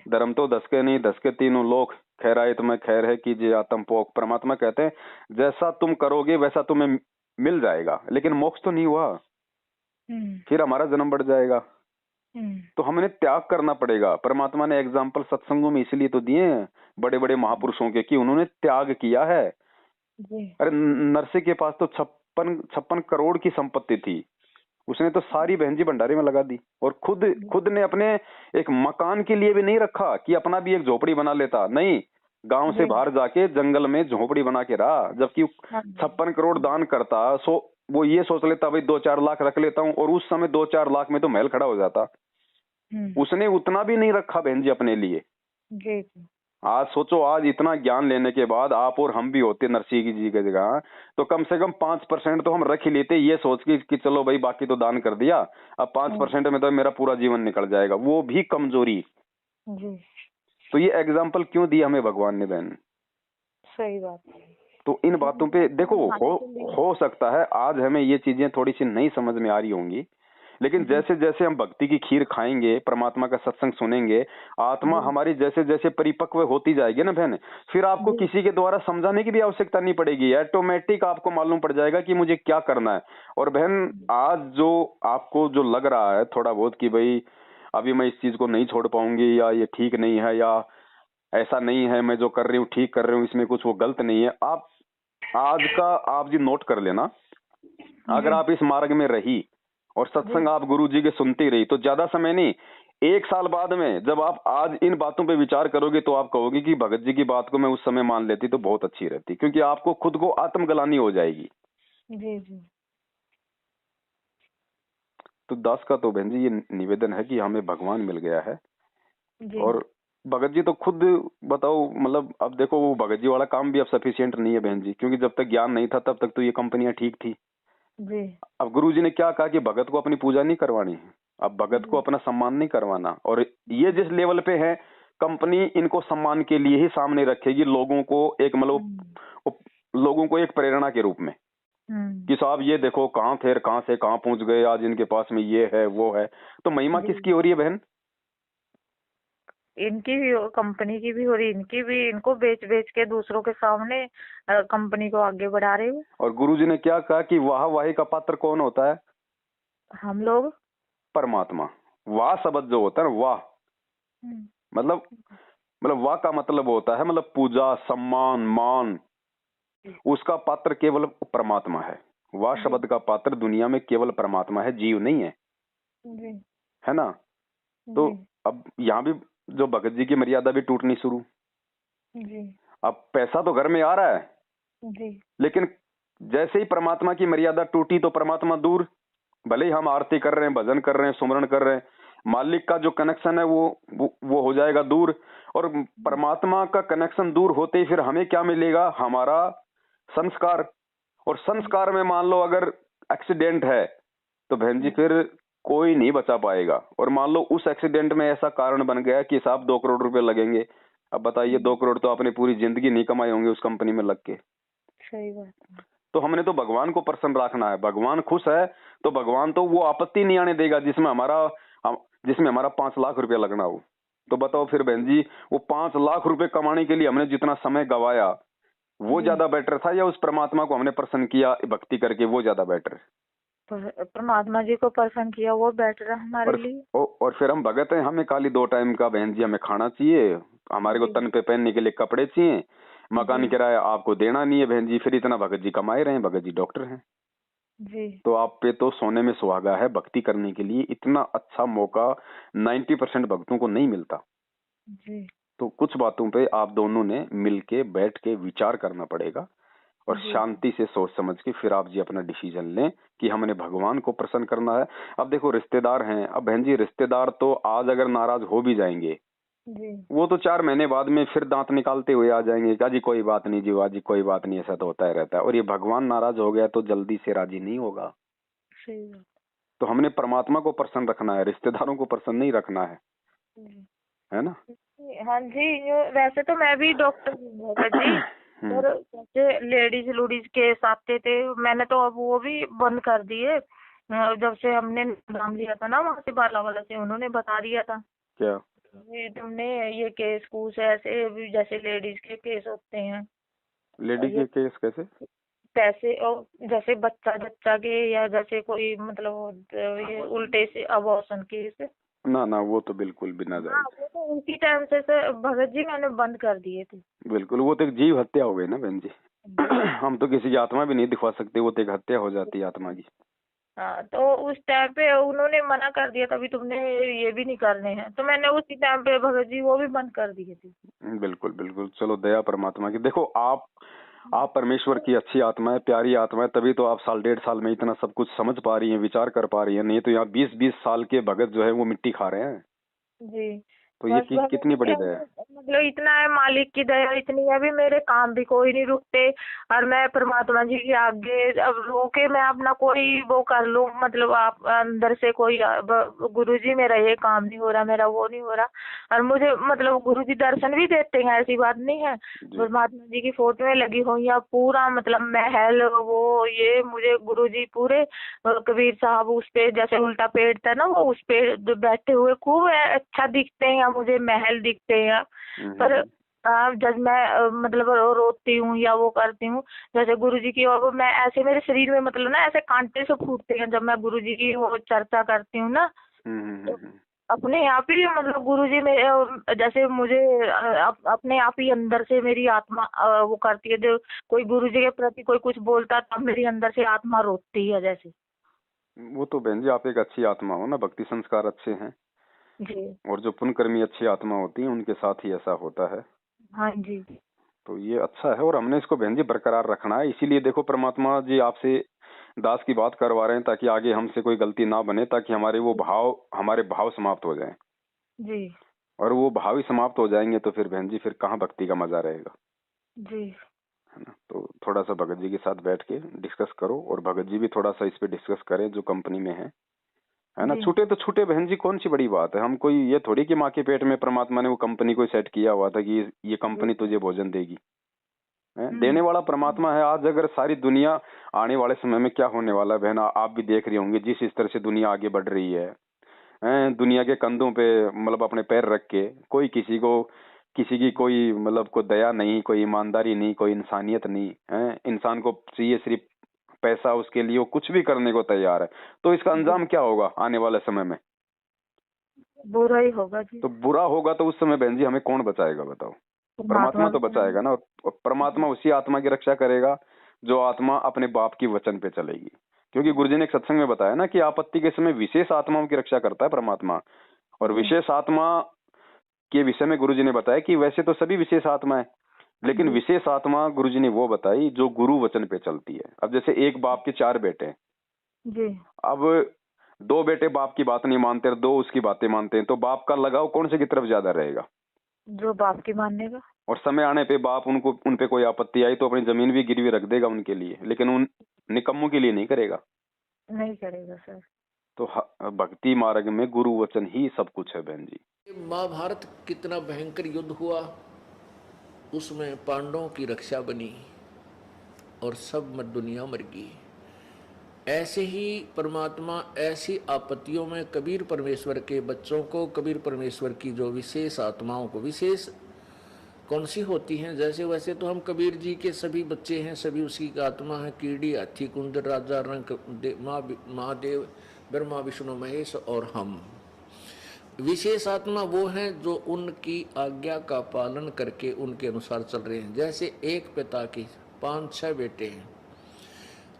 धर्म तो 10 के नहीं 10 के तीनों लोक, खैराए तुम्हें खैर है कीजिए आत्म पोक। परमात्मा कहते हैं जैसा तुम करोगे वैसा तुम्हें मिल जाएगा, लेकिन मोक्ष तो नहीं हुआ, फिर हमारा जन्म बढ़ जाएगा। तो हमें त्याग करना पड़ेगा। परमात्मा ने एग्जाम्पल सत्संगों में इसलिए तो दिए हैं बड़े बड़े महापुरुषों के कि उन्होंने त्याग किया है। अरे नरसिंह के पास तो 56 करोड़ की संपत्ति थी, उसने तो सारी बहन जी भंडारे में लगा दी, और खुद ने अपने एक मकान के लिए भी नहीं रखा कि अपना भी एक झोपड़ी बना लेता, नहीं, गांव से बाहर जाके जंगल में झोपड़ी बना के रहा। जबकि 56 करोड़ दान करता वो ये सोच लेता भाई 2-4 लाख रख लेता हूँ, और उस समय 2-4 लाख में तो महल खड़ा हो जाता। उसने उतना भी नहीं रखा बहन जी अपने लिए। आज सोचो, आज इतना ज्ञान लेने के बाद आप और हम भी होते नरसिंह जी की जगह तो कम से कम 5% तो हम रख ही लेते, ये सोच के कि चलो भाई बाकी तो दान कर दिया, अब 5% में तो मेरा पूरा जीवन निकल जाएगा, वो भी कमजोरी। तो ये एग्जाम्पल क्यों दिया हमें भगवान ने बहन? सही बात। तो इन बातों पे देखो हो सकता है आज हमें ये चीजें थोड़ी सी नहीं समझ में आ रही होंगी, लेकिन जैसे जैसे हम भक्ति की खीर खाएंगे, परमात्मा का सत्संग सुनेंगे, आत्मा हमारी जैसे जैसे परिपक्व होती जाएगी ना बहन, फिर आपको किसी के द्वारा समझाने की भी आवश्यकता नहीं पड़ेगी, ऑटोमेटिक आपको मालूम पड़ जाएगा कि मुझे क्या करना है। और बहन आज जो आपको जो लग रहा है थोड़ा बहुत कि भाई अभी मैं इस चीज को नहीं छोड़ पाऊंगी, या ये ठीक नहीं है, या ऐसा नहीं है, मैं जो कर रही हूँ ठीक कर रही हूँ, इसमें कुछ वो गलत नहीं है, आप आज का आप जी नोट कर लेना। अगर आप इस मार्ग में रही और सत्संग आप गुरु जी के सुनती रही तो ज्यादा समय नहीं, 1 साल बाद में जब आप आज इन बातों पे विचार करोगे तो आप कहोगे कि भगत जी की बात को मैं उस समय मान लेती तो बहुत अच्छी रहती, क्योंकि आपको खुद को आत्मग्लानि हो जाएगी। जी जी। तो दास का तो बहन जी ये निवेदन है कि हमें भगवान मिल गया है जी। और भगत जी तो खुद बताओ, मतलब अब देखो वो भगत जी वाला काम भी अब सफिशिएंट नहीं है बहन जी, क्योंकि जब तक ज्ञान नहीं था तब तक तो ये कंपनियां ठीक थी। जी। अब गुरु जी ने क्या कहा कि भगत को अपनी पूजा नहीं करवानी है, अब भगत को अपना सम्मान नहीं करवाना, और ये जिस लेवल पे है कंपनी इनको सम्मान के लिए ही सामने रखेगी, लोगों को एक मतलब लोगों को एक प्रेरणा के रूप में कि साहब ये देखो कहाँ थे, कहाँ से कहाँ पहुंच गए, आज इनके पास में ये है वो है। तो महिमा किसकी हो रही है बहन? इनकी भी कंपनी की भी हो रही, इनकी भी, इनको बेच बेच के दूसरों के सामने कंपनी को आगे बढ़ा रहे हैं। और गुरुजी ने क्या कहा कि वाह वाही का पात्र कौन होता है? हम लोग। परमात्मा। वाह शब्द जो होता है ना, वाह मतलब वाह का मतलब होता है मतलब पूजा, सम्मान, मान, उसका पात्र केवल परमात्मा है। वाह शब्द का पात्र दुनिया में केवल परमात्मा है, जीव नहीं है, है ना? तो अब यहाँ भी जो भगत जी की मर्यादा भी टूटनी शुरू। अब पैसा तो घर में आ रहा है लेकिन जैसे ही परमात्मा की मर्यादा टूटी तो परमात्मा दूर। भले ही हम आरती कर रहे हैं, भजन कर रहे हैं, सुमरण कर रहे हैं, मालिक का जो कनेक्शन है वो हो जाएगा दूर। और परमात्मा का कनेक्शन दूर होते ही फिर हमें क्या मिलेगा? हमारा संस्कार। और संस्कार में मान लो अगर एक्सीडेंट है तो बहन जी फिर कोई नहीं बचा पाएगा। और मान लो उस एक्सीडेंट में ऐसा कारण बन गया कि साहब 2 करोड़ रुपए लगेंगे, अब बताइए 2 करोड़ तो आपने पूरी जिंदगी नहीं कमाए होंगे उस कंपनी में लग के। सही बात। तो हमने तो भगवान को प्रसन्न रखना है। भगवान खुश है तो भगवान तो वो आपत्ति नहीं आने देगा जिसमें हमारा 5 लाख रुपया लगना हो। तो बताओ फिर बहन जी वो 5 लाख रुपए कमाने के लिए हमने जितना समय गवाया वो ज्यादा बेटर था, या उस परमात्मा को हमने प्रसन्न किया भक्ति करके वो ज्यादा बेटर? परमात्मा जी को प्रसन्न किया वो बेटर है हमारे लिए। और फिर हम भगत हैं, हमें खाली 2 टाइम का बहन जी हमें खाना चाहिए, हमारे को तन पे पहनने के लिए कपड़े चाहिए, मकान किराया आपको देना नहीं है बहन जी, फिर इतना भगत जी कमाए रहे हैं, भगत जी डॉक्टर हैं जी। तो आप पे तो सोने में सुहागा है। भक्ति करने के लिए इतना अच्छा मौका 90% भक्तों को नहीं मिलता जी। तो कुछ बातों पे आप दोनों ने मिलके बैठ के विचार करना पड़ेगा और शांति से सोच समझ के फिर आप जी अपना डिसीजन लें कि हमने भगवान को प्रसन्न करना है। अब देखो रिश्तेदार हैं, अब बहन जी रिश्तेदार तो आज अगर नाराज हो भी जाएंगे जी। वो तो 4 महीने बाद में फिर दांत निकालते हुए आ जाएंगे कि जी कोई बात नहीं जी, जी कोई बात नहीं, ऐसा तो होता ही रहता है। और ये भगवान नाराज हो गया तो जल्दी से राजी नहीं होगा। सही बात। तो हमने परमात्मा को प्रसन्न रखना है, रिश्तेदारों को प्रसन्न नहीं रखना है ना? हाँ जी। वैसे तो मैं भी डॉक्टर जी और जैसे लेडीज लूडीज केस आते थे मैंने तो अब वो भी बंद कर दिए। जब से हमने नाम लिया था ना वहाँ से बालावाला से, उन्होंने बता दिया था क्या तुमने ये केस कूस ऐसे जैसे लेडीज के केस होते हैं। लेडी के केस कैसे? पैसे और जैसे बच्चा के या जैसे कोई मतलब ये उल्टे से अबॉर्शन केस। ना वो तो बिल्कुल बिना जाए। वो तो उसी टाइम से भगत जी मैंने बंद कर दिए थे। बिल्कुल, वो तो एक जीव हत्या हो गई ना बहन जी। हम तो किसी की आत्मा भी नहीं दिखवा सकते, वो तो एक हत्या हो जाती है आत्मा की। हाँ तो उस टाइम पे उन्होंने मना कर दिया, तभी तुमने ये भी नहीं करने हैं, तो मैंने उसी टाइम पे भगत जी वो भी बंद कर दिए थे। बिल्कुल बिल्कुल, चलो दया परमात्मा की। देखो आप परमेश्वर की अच्छी आत्मा है, प्यारी आत्मा है, तभी तो आप 1.5 साल में इतना सब कुछ समझ पा रही हैं, विचार कर पा रही हैं। नहीं तो यहाँ 20-20 साल के भगत जो है वो मिट्टी खा रहे हैं जी। तो ये बस वही कितनी बड़ी दया है। मतलब इतना है, मालिक की दया इतनी है, भी मेरे काम भी कोई नहीं रुकते, और मैं परमात्मा जी के आगे अब रोके मैं अपना कोई वो कर लूं, मतलब आप अंदर से कोई गुरु जी मेरा ये काम नहीं हो रहा, मेरा वो नहीं हो रहा, और मुझे मतलब गुरु जी दर्शन भी देते हैं, ऐसी बात नहीं है। जी परमात्मा जी की फोटो में लगी हुई है पूरा, मतलब महल वो ये मुझे गुरु जी पूरे कबीर साहब उस पे जैसे उल्टा पेट था ना, वो उस पे बैठे हुए खूब अच्छा दिखते हैं, मुझे महल दिखते हैं। पर जब मैं मतलब रोती हूँ या वो करती हूँ जैसे गुरु जी की, और मैं ऐसे मेरे शरीर में मतलब ना ऐसे कांटे से फूटते हैं जब मैं गुरु जी की वो चर्चा करती हूँ ना, तो अपने आप ही मतलब गुरु जी मेरे जैसे मुझे अपने आप ही अंदर से मेरी आत्मा वो करती है, जो कोई गुरु जी के प्रति कोई कुछ बोलता तब मेरी अंदर से आत्मा रोती है जैसे। वो तो बहन जी आप एक अच्छी आत्मा हो ना, भक्ति संस्कार अच्छे हैं जी और जो पुण्यकर्मी अच्छी आत्मा होती है उनके साथ ही ऐसा होता है। हाँ जी। तो ये अच्छा है और हमने इसको बहन जी बरकरार रखना है। इसीलिए देखो परमात्मा जी आपसे दास की बात करवा रहे हैं ताकि आगे हमसे कोई गलती ना बने, ताकि हमारे भाव समाप्त हो जाएं। जी और वो भाव ही समाप्त हो जाएंगे तो फिर बहन जी फिर कहाँ भक्ति का मजा रहेगा, जी है ना। तो थोड़ा सा भगत जी के साथ बैठ के डिस्कस करो और भगत जी भी थोड़ा सा इस पे डिस्कस करें जो कंपनी में है ना। जी छूटे तो छूटे बहन जी, कौन सी बड़ी बात है। हम कोई ये थोड़ी कि माँ के पेट में परमात्मा ने वो कंपनी को सेट किया हुआ था कि ये कंपनी तुझे भोजन देगी, है। देने वाला परमात्मा है। आज अगर सारी दुनिया, आने वाले समय में क्या होने वाला है बहन आप भी देख रही होंगी, जिस तरह से दुनिया आगे बढ़ रही है, दुनिया के कंधों पे मतलब अपने पैर रख के कोई किसी की कोई मतलब कोई दया नहीं, कोई ईमानदारी नहीं, कोई इंसानियत नहीं है। इंसान को चाहिए सिर्फ पैसा, उसके लिए वो कुछ भी करने को तैयार है। तो इसका अंजाम क्या होगा आने वाले समय में? बुरा ही होगा जी। तो बुरा होगा तो उस समय बहन जी हमें कौन बचाएगा बताओ? परमात्मा तो बचाएगा ना। और परमात्मा उसी आत्मा की रक्षा करेगा जो आत्मा अपने बाप की वचन पे चलेगी। क्योंकि गुरुजी ने एक सत्संग में बताया ना कि आपत्ति के समय विशेष आत्माओं की रक्षा करता है परमात्मा। और विशेष आत्मा के विषय में गुरुजी ने बताया कि वैसे तो सभी विशेष आत्मा है, लेकिन विशेष आत्मा गुरुजी ने वो बताई जो गुरु वचन पे चलती है। अब जैसे एक बाप के 4 बेटे हैं, जी अब 2 बेटे बाप की बात नहीं मानते और 2 उसकी बातें मानते हैं, तो बाप का लगाव कौन से की तरफ ज्यादा रहेगा? जो बाप की मानने का। और समय आने पे बाप उन पे कोई आपत्ति आई तो अपनी जमीन भी गिरवी रख देगा उनके लिए, लेकिन उन निकम्मों के लिए नहीं करेगा। नहीं करेगा सर। तो भक्ति मार्ग में गुरु वचन ही सब कुछ है बहन जी। महाभारत कितना भयंकर युद्ध हुआ, उसमें पांडवों की रक्षा बनी और सब दुनिया मर गई। ऐसे ही परमात्मा ऐसी आपत्तियों में कबीर परमेश्वर के बच्चों को, कबीर परमेश्वर की जो विशेष आत्माओं को, विशेष कौन सी होती हैं, जैसे वैसे तो हम कबीर जी के सभी बच्चे हैं, सभी उसी की आत्मा है। कीड़ी, हाथी, कुंदर, राजा, रंग, महादेव, ब्रह्मा, विष्णु, महेश और हम। विशेष आत्मा वो हैं जो उनकी आज्ञा का पालन करके उनके अनुसार चल रहे हैं। जैसे एक पिता के 5-6 बेटे हैं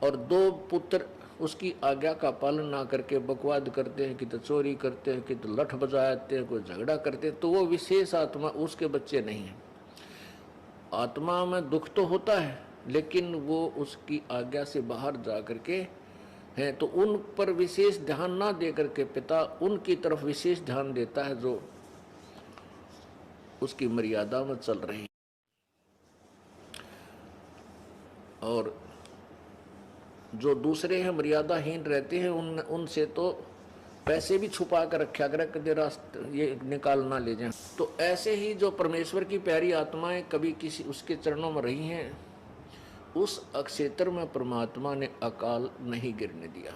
और 2 पुत्र उसकी आज्ञा का पालन ना करके बकवाद करते हैं, कि तो चोरी करते हैं, कि तो लठ बजाते हैं, कोई झगड़ा करते हैं, तो वो विशेष आत्मा उसके बच्चे नहीं है। आत्मा में दुख तो होता है लेकिन वो उसकी आज्ञा से बाहर जा करके हैं, तो उन पर विशेष ध्यान ना दे करके पिता उनकी तरफ विशेष ध्यान देता है जो उसकी मर्यादा में चल रहे हैं। और जो दूसरे हैं मर्यादाहीन रहते हैं उनसे तो पैसे भी छुपा कर रखा कर कदे रास्ते ये निकाल ना ले जाए। तो ऐसे ही जो परमेश्वर की प्यारी आत्माएं कभी किसी उसके चरणों में रही हैं, उस क्षेत्र में परमात्मा ने अकाल नहीं गिरने दिया।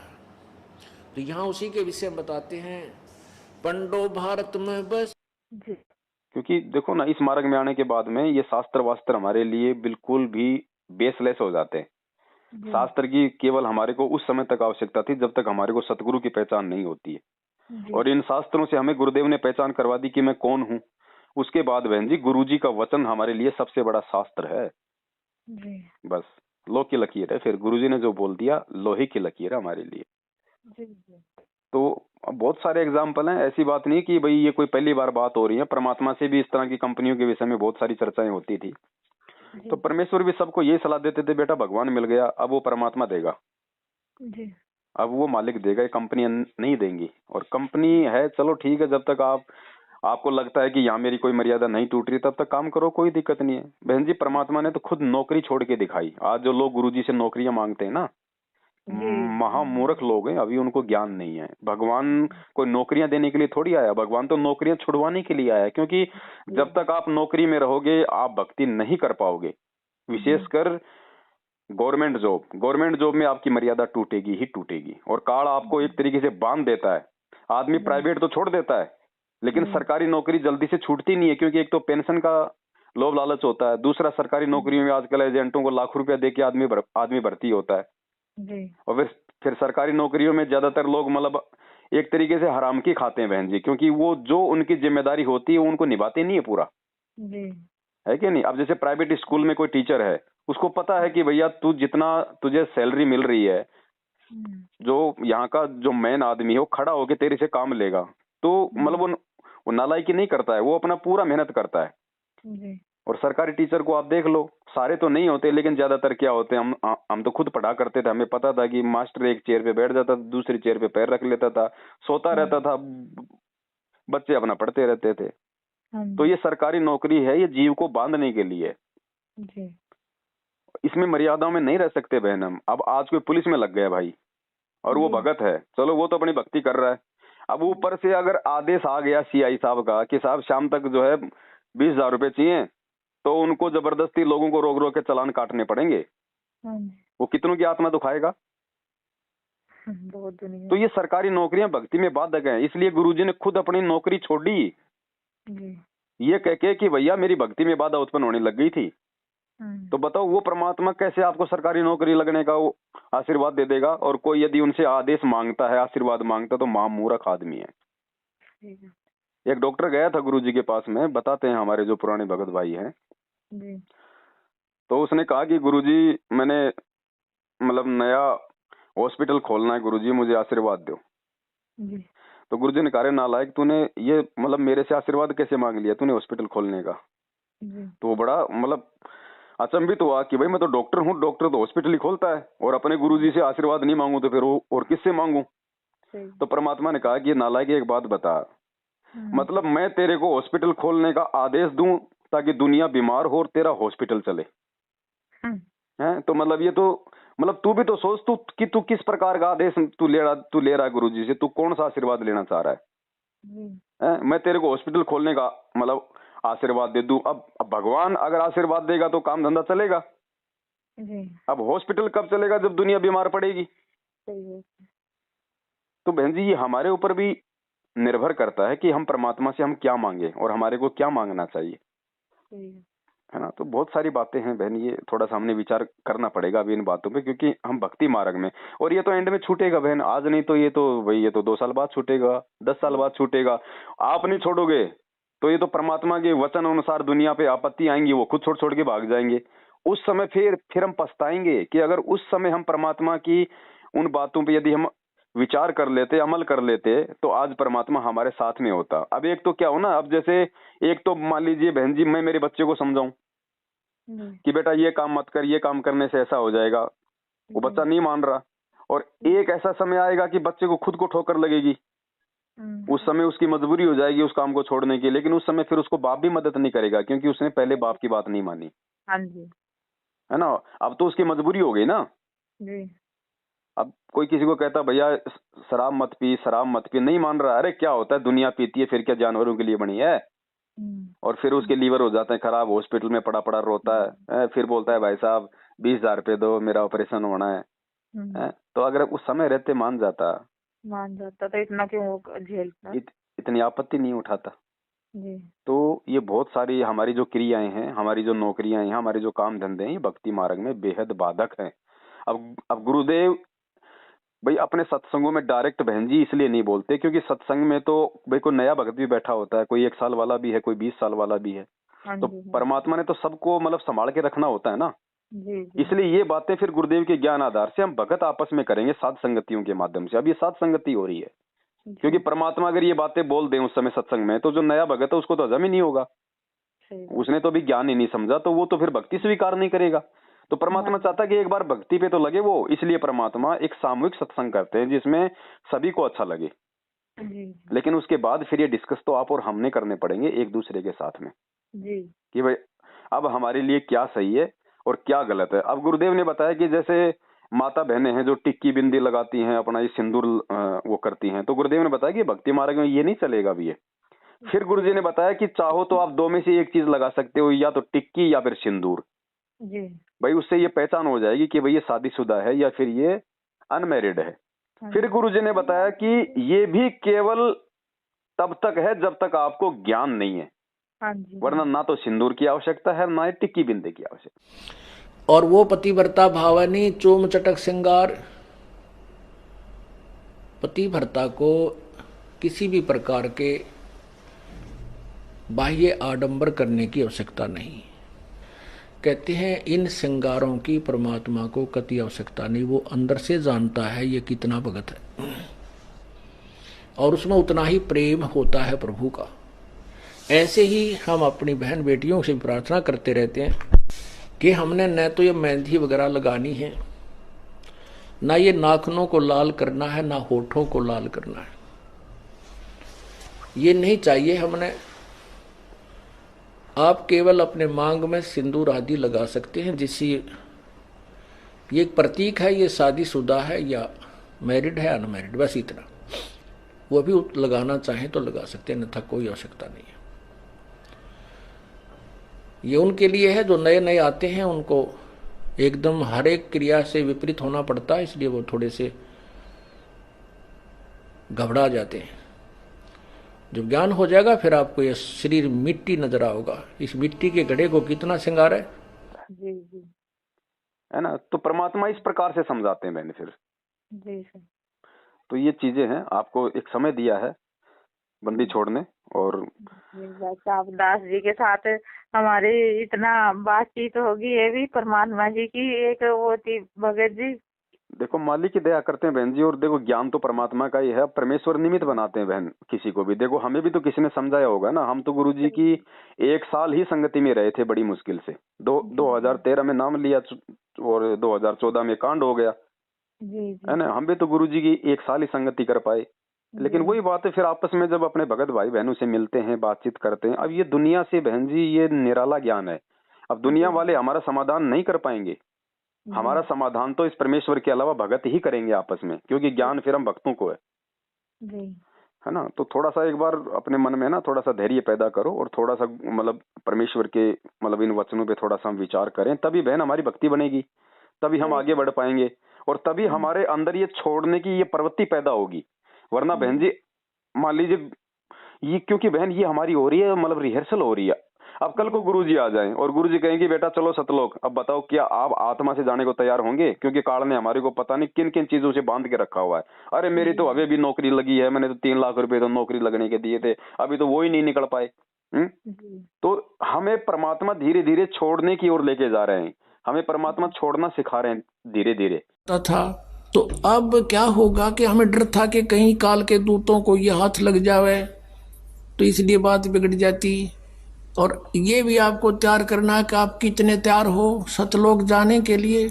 तो यहाँ उसी के विषय में बताते हैं, पंडो भारत में बस। क्योंकि देखो ना, इस मार्ग में आने के बाद में ये शास्त्र वास्त्र हमारे लिए बिल्कुल भी बेसलेस हो जाते हैं। शास्त्र की केवल हमारे को उस समय तक आवश्यकता थी जब तक हमारे को सतगुरु की पहचान नहीं होती है। और इन शास्त्रों से हमें गुरुदेव ने पहचान करवा दी कि मैं कौन हूँ। उसके बाद बहन जी गुरु जी का वचन हमारे लिए सबसे बड़ा शास्त्र है। बस लो की लकीर है, फिर गुरु जी ने जो बोल दिया लोहे की लकीर है हमारे लिए। तो बहुत सारे एग्जाम्पल हैं, ऐसी बात नहीं कि भाई ये कोई पहली बार बात हो रही है। परमात्मा से भी इस तरह की कंपनियों के विषय में बहुत सारी चर्चाएं होती थी। तो परमेश्वर भी सबको यही सलाह देते थे, बेटा भगवान मिल गया, अब वो परमात्मा देगा, अब वो मालिक देगा, ये कंपनी नहीं देंगी। और कंपनी है चलो ठीक है, जब तक आप आपको लगता है कि यहाँ मेरी कोई मर्यादा नहीं टूट रही, तब तक काम करो, कोई दिक्कत नहीं है। बहन जी, परमात्मा ने तो खुद नौकरी छोड़ के दिखाई। आज जो लोग गुरुजी से नौकरियां मांगते हैं ना, महामूर्ख लोग हैं, अभी उनको ज्ञान नहीं है। भगवान कोई नौकरियां देने के लिए थोड़ी आया, भगवान तो नौकरियां छुड़वाने के लिए आया। क्योंकि जब तक आप नौकरी में रहोगे आप भक्ति नहीं कर पाओगे। विशेषकर गवर्नमेंट जॉब में आपकी मर्यादा टूटेगी ही टूटेगी। और काल आपको एक तरीके से बांध देता है। आदमी प्राइवेट तो छोड़ देता है, लेकिन सरकारी नौकरी जल्दी से छूटती नहीं है, क्योंकि एक तो पेंशन का लोभ लालच होता है, दूसरा सरकारी नौकरियों में आजकल एजेंटों को लाख रुपया देके आदमी भर्ती होता है। और फिर सरकारी नौकरियों में ज्यादातर लोग मतलब एक तरीके से हराम की खाते हैं बहन जी, क्योंकि वो जो उनकी जिम्मेदारी होती है उनको निभाते नहीं है पूरा, है कि नहीं। अब जैसे प्राइवेट स्कूल में कोई टीचर है, उसको पता है कि भैया तू जितना तुझे सैलरी मिल रही है, जो यहाँ का जो मेन आदमी है वो खड़ा होके तेरे से काम लेगा, तो मतलब वो नालायकी नहीं करता है, वो अपना पूरा मेहनत करता है। और सरकारी टीचर को आप देख लो, सारे तो नहीं होते लेकिन ज्यादातर क्या होते हैं, हम तो खुद पढ़ा करते थे, हमें पता था कि मास्टर एक चेयर पे बैठ जाता था, दूसरी चेयर पे पैर रख लेता था, सोता रहता था, बच्चे अपना पढ़ते रहते थे। तो ये सरकारी नौकरी है, ये जीव को बांधने के लिए। इसमें मर्यादाओं में नहीं रह सकते बहन हम। अब आज कोई पुलिस में लग गया भाई, और वो भगत है, चलो वो तो अपनी भक्ति कर रहा है। अब ऊपर से अगर आदेश आ गया सीआई साहब का कि साहब शाम तक जो है 20,000 रुपए चाहिए, तो उनको जबरदस्ती लोगों को रोक रोक के चालान काटने पड़ेंगे। वो कितनों की आत्मा दुखाएगा। तो ये सरकारी नौकरियां भक्ति में बाधक हैं, इसलिए गुरुजी ने खुद अपनी नौकरी छोड़ी, ये कह के कि भैया मेरी भक्ति में बाधा उत्पन्न होने लग गई थी। तो बताओ वो परमात्मा कैसे आपको सरकारी नौकरी लगने का वो आशीर्वाद दे देगा। और कोई यदि उनसे आदेश मांगता है, आशीर्वाद मांगता है, तो महामूर्ख आदमी है। एक डॉक्टर गया था गुरुजी के पास में, बताते हैं हमारे जो पुराने भगत भाई हैं, तो उसने कहा कि गुरुजी मैंने मतलब नया हॉस्पिटल खोलना है, गुरुजी मुझे आशीर्वाद दो। तो गुरुजी ने कहा नालायक, तूने ये मतलब मेरे से आशीर्वाद कैसे मांग लिया तूने हॉस्पिटल खोलने का। तो बड़ा मतलब अचंभित हुआ कि भाई मैं तो डॉक्टर हूँ, डॉक्टर तो हॉस्पिटल ही खोलता है, और अपने गुरुजी से आशीर्वाद नहीं मांगू तो फिर और किससे मांगू। तो परमात्मा ने कहा कि नालायक एक बात बता, मतलब मैं तेरे को हॉस्पिटल खोलने का आदेश दूं ताकि दुनिया बीमार हो और तेरा हॉस्पिटल चले, हैं? तो मतलब ये तो मतलब तू भी तो सोच तू कि तू किस प्रकार का आदेश तू ले रहा है गुरुजी से, तू कौन सा आशीर्वाद लेना चाह रहा है? मैं तेरे को हॉस्पिटल खोलने का मतलब आशीर्वाद दे दूं। अब भगवान अगर आशीर्वाद देगा तो काम धंधा चलेगा। अब हॉस्पिटल कब चलेगा, जब दुनिया बीमार पड़ेगी। तो बहन जी ये हमारे ऊपर भी निर्भर करता है कि हम परमात्मा से हम क्या मांगे और हमारे को क्या मांगना चाहिए, है ना। तो बहुत सारी बातें हैं बहन, ये थोड़ा सा हमने विचार करना पड़ेगा अभी इन बातों पे, क्योंकि हम भक्ति मार्ग में, और ये तो एंड में छूटेगा बहन, आज नहीं तो ये तो भाई ये तो 2 साल बाद छूटेगा, 10 साल बाद छूटेगा। आप नहीं छोड़ोगे तो ये तो परमात्मा के वचन अनुसार दुनिया पे आपत्ति आएंगी, वो खुद छोड़ छोड़ के भाग जाएंगे। उस समय फिर हम पछताएंगे कि अगर उस समय हम परमात्मा की उन बातों पे यदि हम विचार कर लेते, अमल कर लेते, तो आज परमात्मा हमारे साथ में होता। अब एक तो क्या हो ना, अब जैसे एक तो मान लीजिए बहन जी मैं मेरे बच्चे को समझाऊं कि बेटा ये काम मत कर, ये काम करने से ऐसा हो जाएगा, वो बच्चा नहीं मान रहा, और एक ऐसा समय आएगा कि बच्चे को खुद को ठोकर लगेगी, उस समय उसकी मजबूरी हो जाएगी उस काम को छोड़ने की, लेकिन उस समय फिर उसको बाप भी मदद नहीं करेगा क्योंकि उसने पहले बाप की बात नहीं मानी, है ना। अब तो उसकी मजबूरी हो गई ना। अब कोई किसी को कहता भैया शराब मत पी, शराब मत पी, नहीं मान रहा, अरे क्या होता है दुनिया पीती है, फिर क्या जानवरों के लिए बनी है। और फिर उसके लीवर हो जाते हैं खराब, हॉस्पिटल में पड़ा पड़ा रोता है, फिर बोलता है भाई साहब 20,000 रुपए दो, मेरा ऑपरेशन होना है। तो अगर उस समय रहते मान जाता तो इतना क्यों झेलता, इतनी आपत्ति नहीं उठाता। तो ये बहुत सारी हमारी जो क्रियाएं हैं, हमारी जो नौकरियां हैं, हमारे जो काम धंधे हैं, भक्ति मार्ग में बेहद बाधक हैं। अब गुरुदेव भाई अपने सत्संगों में डायरेक्ट बहन जी इसलिए नहीं बोलते क्योंकि सत्संग में तो भाई कोई नया भक्त भी बैठा होता है, कोई 1 साल वाला भी है, कोई 20 साल वाला भी है। तो परमात्मा ने तो सबको मतलब संभाल के रखना होता है ना। इसलिए ये बातें फिर गुरुदेव के ज्ञान आधार से हम भगत आपस में करेंगे साध संगतियों के माध्यम से। अब ये साध संगति हो रही है क्योंकि परमात्मा अगर ये बातें बोल दें उस समय सत्संग में, तो जो नया भगत है उसको तो हजम ही नहीं होगा, उसने तो भी ज्ञान ही नहीं समझा, तो वो तो फिर भक्ति स्वीकार नहीं करेगा। तो परमात्मा चाहता है कि एक बार भक्ति पे तो लगे वो, इसलिए परमात्मा एक सामूहिक सत्संग करते हैं जिसमें सभी को अच्छा लगे। जी लेकिन उसके बाद फिर ये डिस्कस तो आप और हमने करने पड़ेंगे एक दूसरे के साथ में जी कि भाई अब हमारे लिए क्या सही है और क्या गलत है। अब गुरुदेव ने बताया कि जैसे माता बहनें हैं जो टिक्की बिंदी लगाती हैं, अपना ये सिंदूर वो करती हैं, तो गुरुदेव ने बताया कि भक्ति मार्ग में ये नहीं चलेगा भी है। फिर गुरुजी ने बताया कि चाहो तो आप दो में से एक चीज लगा सकते हो, या तो टिक्की या फिर सिंदूर। जी भाई उससे ये पहचान हो जाएगी कि भाई ये शादीशुदा है या फिर ये अनमैरिड है। फिर गुरुजी ने बताया कि ये भी केवल तब तक है जब तक आपको ज्ञान नहीं है, हाँ जी वरना ना तो सिंदूर की आवश्यकता है ना ही टिक्की बिंदे की आवश्यकता। और वो पतिव्रता भावनी चोम चटक श्रृंगार, पतिव्रता को किसी भी प्रकार के बाह्य आडंबर करने की आवश्यकता नहीं। कहते हैं इन श्रृंगारों की परमात्मा को कति आवश्यकता नहीं, वो अंदर से जानता है ये कितना भगत है और उसमें उतना ही प्रेम होता है प्रभु का। ऐसे ही हम अपनी बहन बेटियों से प्रार्थना करते रहते हैं कि हमने न तो ये मेहंदी वगैरह लगानी है, ना ये नाखूनों को लाल करना है, ना होठों को लाल करना है, ये नहीं चाहिए हमने। आप केवल अपने मांग में सिंदूर आदि लगा सकते हैं, जिससे ये एक प्रतीक है ये शादीशुदा है या मैरिड है अनमैरिड, बस इतना। वो भी लगाना चाहें तो लगा सकते हैं, अन्यथा कोई आवश्यकता नहीं है। ये उनके लिए है जो नए नए आते हैं, उनको एकदम हर एक क्रिया से विपरीत होना पड़ता है, इसलिए वो थोड़े से घबरा जाते हैं। जब ज्ञान हो जाएगा फिर आपको ये शरीर मिट्टी नजर आओगा, इस मिट्टी के घड़े को कितना श्रृंगार है। जी जी है ना, तो परमात्मा इस प्रकार से समझाते हैं मैंने फिर। जी सर। तो ये चीजें हैं, आपको एक समय दिया है बंदी छोड़ने। और बस आप दास जी के साथ हमारी इतना बातचीत होगी, ये भी परमात्मा जी की एक वो थी भगत जी। देखो मालिक की दया करते हैं बहन जी, और देखो ज्ञान तो परमात्मा का ही है, परमेश्वर निमित्त बनाते हैं बहन किसी को भी। देखो हमें भी तो किसी ने समझाया होगा ना, हम तो गुरुजी की 1 साल ही संगति में रहे थे बड़ी मुश्किल से। 2013 में नाम लिया और 2014 में कांड हो गया, जी है ना। हम भी तो गुरुजी की 1 साल ही संगति कर पाए। लेकिन वही बात है, फिर आपस में जब अपने भगत भाई बहनों से मिलते हैं, बातचीत करते हैं। अब ये दुनिया से बहन जी ये निराला ज्ञान है, अब दुनिया वाले हमारा समाधान नहीं कर पाएंगे। हमारा समाधान तो इस परमेश्वर के अलावा भगत ही करेंगे आपस में, क्योंकि ज्ञान फिर हम भक्तों को है ना। तो थोड़ा सा एक बार अपने मन में ना थोड़ा सा धैर्य पैदा करो, और थोड़ा सा मतलब परमेश्वर के मतलब इन वचनों पे थोड़ा सा हम विचार करें, तभी बहन हमारी भक्ति बनेगी, तभी हम आगे बढ़ पाएंगे, और तभी हमारे अंदर ये छोड़ने की ये प्रवृत्ति पैदा होगी। वरना बहन जी मान लीजिए ये, क्योंकि बहन ये हमारी हो रही है मतलब रिहर्सल हो रही है। अब कल को गुरुजी आ जाएं और गुरुजी कहेंगे बेटा चलो सतलोक, अब बताओ क्या आप आत्मा से जाने को तैयार होंगे? क्योंकि काल ने हमारे को पता नहीं किन किन चीजों से बांध के रखा हुआ है। अरे मेरी तो अभी भी नौकरी लगी है, मैंने तो 3 लाख रुपए तो नौकरी लगने के दिए थे, अभी तो वो ही नहीं निकल पाए। तो हमें परमात्मा धीरे धीरे छोड़ने की ओर लेके जा रहे हैं, हमें परमात्मा छोड़ना सिखा रहे हैं धीरे धीरे। था तो अब क्या होगा कि हमें डर था कि कहीं काल के दूतों को ये हाथ लग जावे, तो इसलिए बात बिगड़ जाती। और ये भी आपको तैयार करना है कि आप कितने तैयार हो सतलोक जाने के लिए।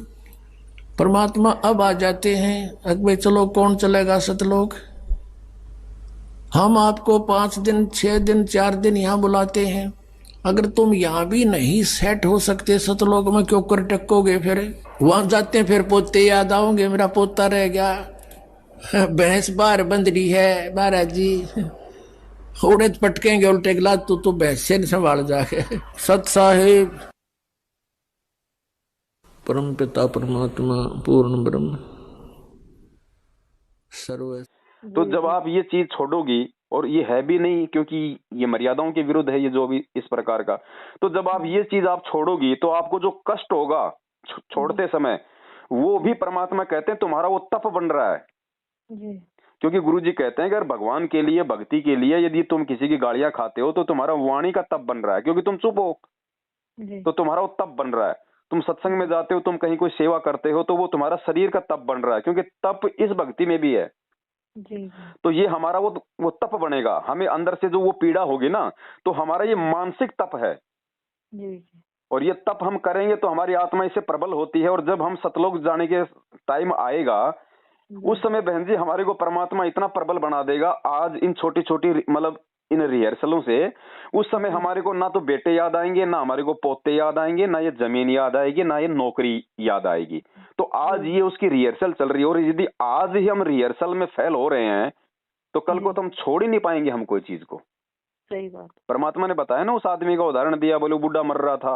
परमात्मा अब आ जाते हैं, अकबे चलो कौन चलेगा सतलोक। हम आपको 5 दिन 6 दिन 4 दिन यहाँ बुलाते हैं, अगर तुम यहाँ भी नहीं सेट हो सकते सतलोक में क्यों कर टकोगे? फिर वहां जाते हैं, फिर पोते याद आओगे, मेरा पोता रह गया, भैंस बाहर बंद रही है महाराज जी, उड़े पटकेंगे उल्टे गिला तो भैंस से संभाल जाके। सत साहिब परम पिता परमात्मा पूर्ण ब्रह्म सर्व। तो जब आप ये चीज छोड़ोगी, और ये है भी नहीं क्योंकि ये मर्यादाओं के विरुद्ध है ये जो भी इस प्रकार का, तो जब आप ये चीज आप छोड़ोगी तो आपको जो कष्ट होगा छोड़ते समय, वो भी परमात्मा कहते हैं तुम्हारा वो तप बन रहा है। क्योंकि गुरुजी कहते हैं कि अगर भगवान के लिए भक्ति के लिए यदि तुम किसी की गालियां खाते हो तो तुम्हारा वाणी का तप बन रहा है, क्योंकि तुम चुप हो तो तुम्हारा वो तप बन रहा है। तुम सत्संग में जाते हो, तुम कहीं कोई सेवा करते हो, तो वो तुम्हारा शरीर का तप बन रहा है, क्योंकि तप इस भक्ति में भी है। तो ये हमारा वो तप बनेगा, हमें अंदर से जो वो पीड़ा होगी ना, तो हमारा ये मानसिक तप है। और ये तप हम करेंगे तो हमारी आत्मा इससे प्रबल होती है, और जब हम सतलोक जाने के टाइम आएगा उस समय बहन जी हमारे को परमात्मा इतना प्रबल बना देगा। आज इन छोटी छोटी मतलब इन रिहर्सलों से उस समय हमारे को ना तो बेटे याद आएंगे, ना हमारे को पोते याद आएंगे, ना ये जमीन याद आएगी, ना ये नौकरी याद आएगी। तो आज ये उसकी रिहर्सल चल रही है, और यदि आज ही हम रिहर्सल में फेल हो रहे हैं तो कल को तो हम छोड़ ही नहीं पाएंगे हम कोई चीज को। सही बात। परमात्मा ने बताया ना, उस आदमी का उदाहरण दिया, बोले बुढ़ा मर रहा था,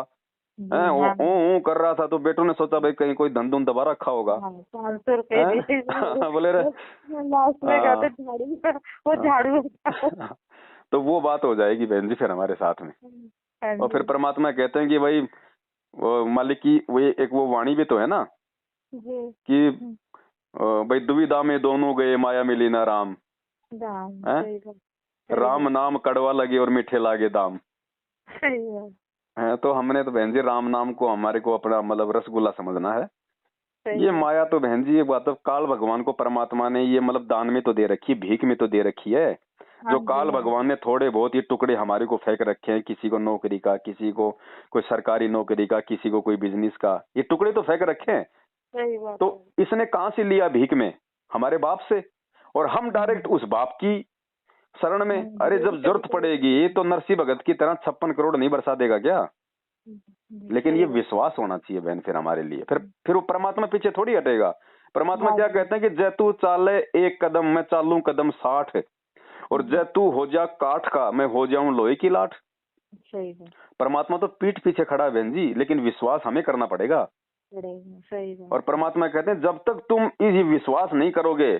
ओ कर रहा था, तो बेटों ने सोचा भाई कहीं कोई धन धुन दबा रखा होगा, 500 रुपए बोले रे लास्ट में कहते वो झाड़ू तो वो बात हो जाएगी बहन जी फिर हमारे साथ में। और फिर परमात्मा कहते हैं कि भाई वो मालिक की वो एक वो वाणी भी तो है ना कि भाई दुविधा में दोनों गए, माया मिली ना राम, राम नाम कड़वा लगे और मीठे लागे दाम। है तो हमने तो बहन जी राम नाम को हमारे को अपना मतलब रसगुल्ला समझना है। ये माया तो बहन जी ये बात तो काल भगवान को परमात्मा ने ये मतलब दान में तो दे रखी, भीख में तो दे रखी है। जो काल भगवान ने थोड़े बहुत ये टुकड़े हमारे को फेंक रखे हैं, किसी को नौकरी का, किसी को कोई सरकारी नौकरी का, किसी को कोई बिजनेस का, ये टुकड़े तो फेंक रखे हैं। तो इसने कहां से लिया भीख में? हमारे बाप से। और हम डायरेक्ट उस बाप की शरण में, अरे जब जरूरत पड़ेगी तो नरसिंह भगत की तरह 56 करोड़ नहीं बरसा देगा क्या? लेकिन ये विश्वास होना चाहिए बहन फिर हमारे लिए, फिर वो परमात्मा पीछे थोड़ी हटेगा। परमात्मा क्या कहते हैं कि जैतू चाले एक कदम मैं चालू कदम 60, और जैतू हो जा काठ का मैं हो जाऊं लोहे की लाठ। सही है। परमात्मा तो पीठ पीछे खड़ा है बहन जी, लेकिन विश्वास हमें करना पड़ेगा। सही है। और परमात्मा कहते हैं जब तक तुम ये विश्वास नहीं करोगे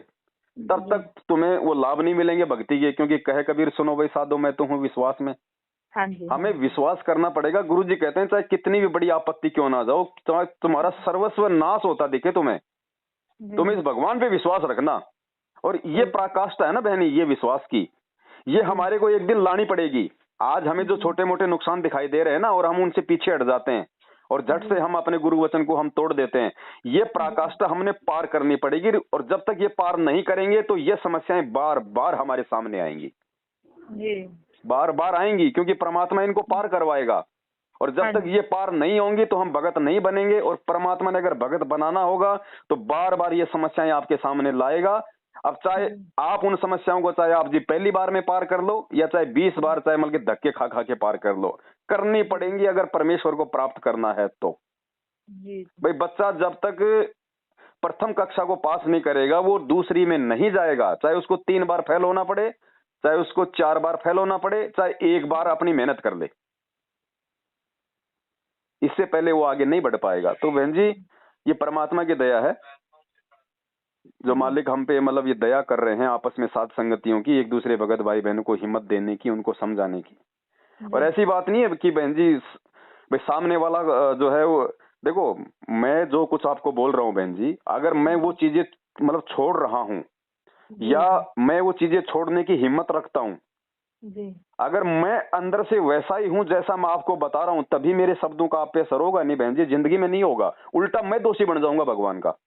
तब तक तुम्हें वो लाभ नहीं मिलेंगे भक्ति के, क्योंकि कहे कबीर सुनो भाई साधो मैं तो हूँ विश्वास में। हाँ जी, हमें विश्वास करना पड़ेगा। गुरु जी कहते हैं चाहे कितनी भी बड़ी आपत्ति क्यों ना जाओ, चाहे तुम्हारा सर्वस्व नाश होता दिखे तुम्हें, तुम इस भगवान पे विश्वास रखना। और ये पराकाष्ठा है ना बहनी, ये विश्वास की, ये हमारे को एक दिन लानी पड़ेगी। आज हमें जो छोटे मोटे नुकसान दिखाई दे रहे हैं ना, और हम उनसे पीछे हट जाते हैं और झट से हम अपने गुरु वचन को हम तोड़ देते हैं, ये पराकाष्ठा हमने पार करनी पड़ेगी। और जब तक ये पार नहीं करेंगे तो ये समस्याएं बार बार हमारे सामने आएंगी, बार बार आएंगी, क्योंकि परमात्मा इनको पार करवाएगा। और जब तक ये पार नहीं होंगी तो हम भगत नहीं बनेंगे। और परमात्मा ने अगर भगत बनाना होगा तो बार बार ये समस्याएं आपके सामने लाएगा। अब चाहे आप उन समस्याओं को चाहे आप जी पहली बार में पार कर लो या चाहे 20 बार, चाहे मतलब के धक्के खा खा के पार कर लो, करनी पड़ेंगी अगर परमेश्वर को प्राप्त करना है तो। भाई बच्चा जब तक प्रथम कक्षा को पास नहीं करेगा वो दूसरी में नहीं जाएगा, चाहे उसको 3 बार फेल होना पड़े, चाहे उसको 4 बार फेल होना पड़े, चाहे 1 बार अपनी मेहनत कर ले, इससे पहले वो आगे नहीं बढ़ पाएगा। तो बहन जी ये परमात्मा की दया है जो मालिक हम पे मतलब ये दया कर रहे हैं आपस में साथ संगतियों की, एक दूसरे भगत भाई बहनों को हिम्मत देने की, उनको समझाने की। और ऐसी बात नहीं है कि बहन जी भाई सामने वाला जो है वो, देखो मैं जो कुछ आपको बोल रहा हूँ बहन जी, अगर मैं वो चीजें मतलब छोड़ रहा हूँ या मैं वो चीजें छोड़ने की हिम्मत रखता हूँ, अगर मैं अंदर से वैसा ही हूँ जैसा मैं आपको बता रहा हूँ, तभी मेरे शब्दों का आप पे असर होगा। नहीं बहन जी जिंदगी में नहीं होगा, उल्टा मैं दोषी बन जाऊंगा भगवान का।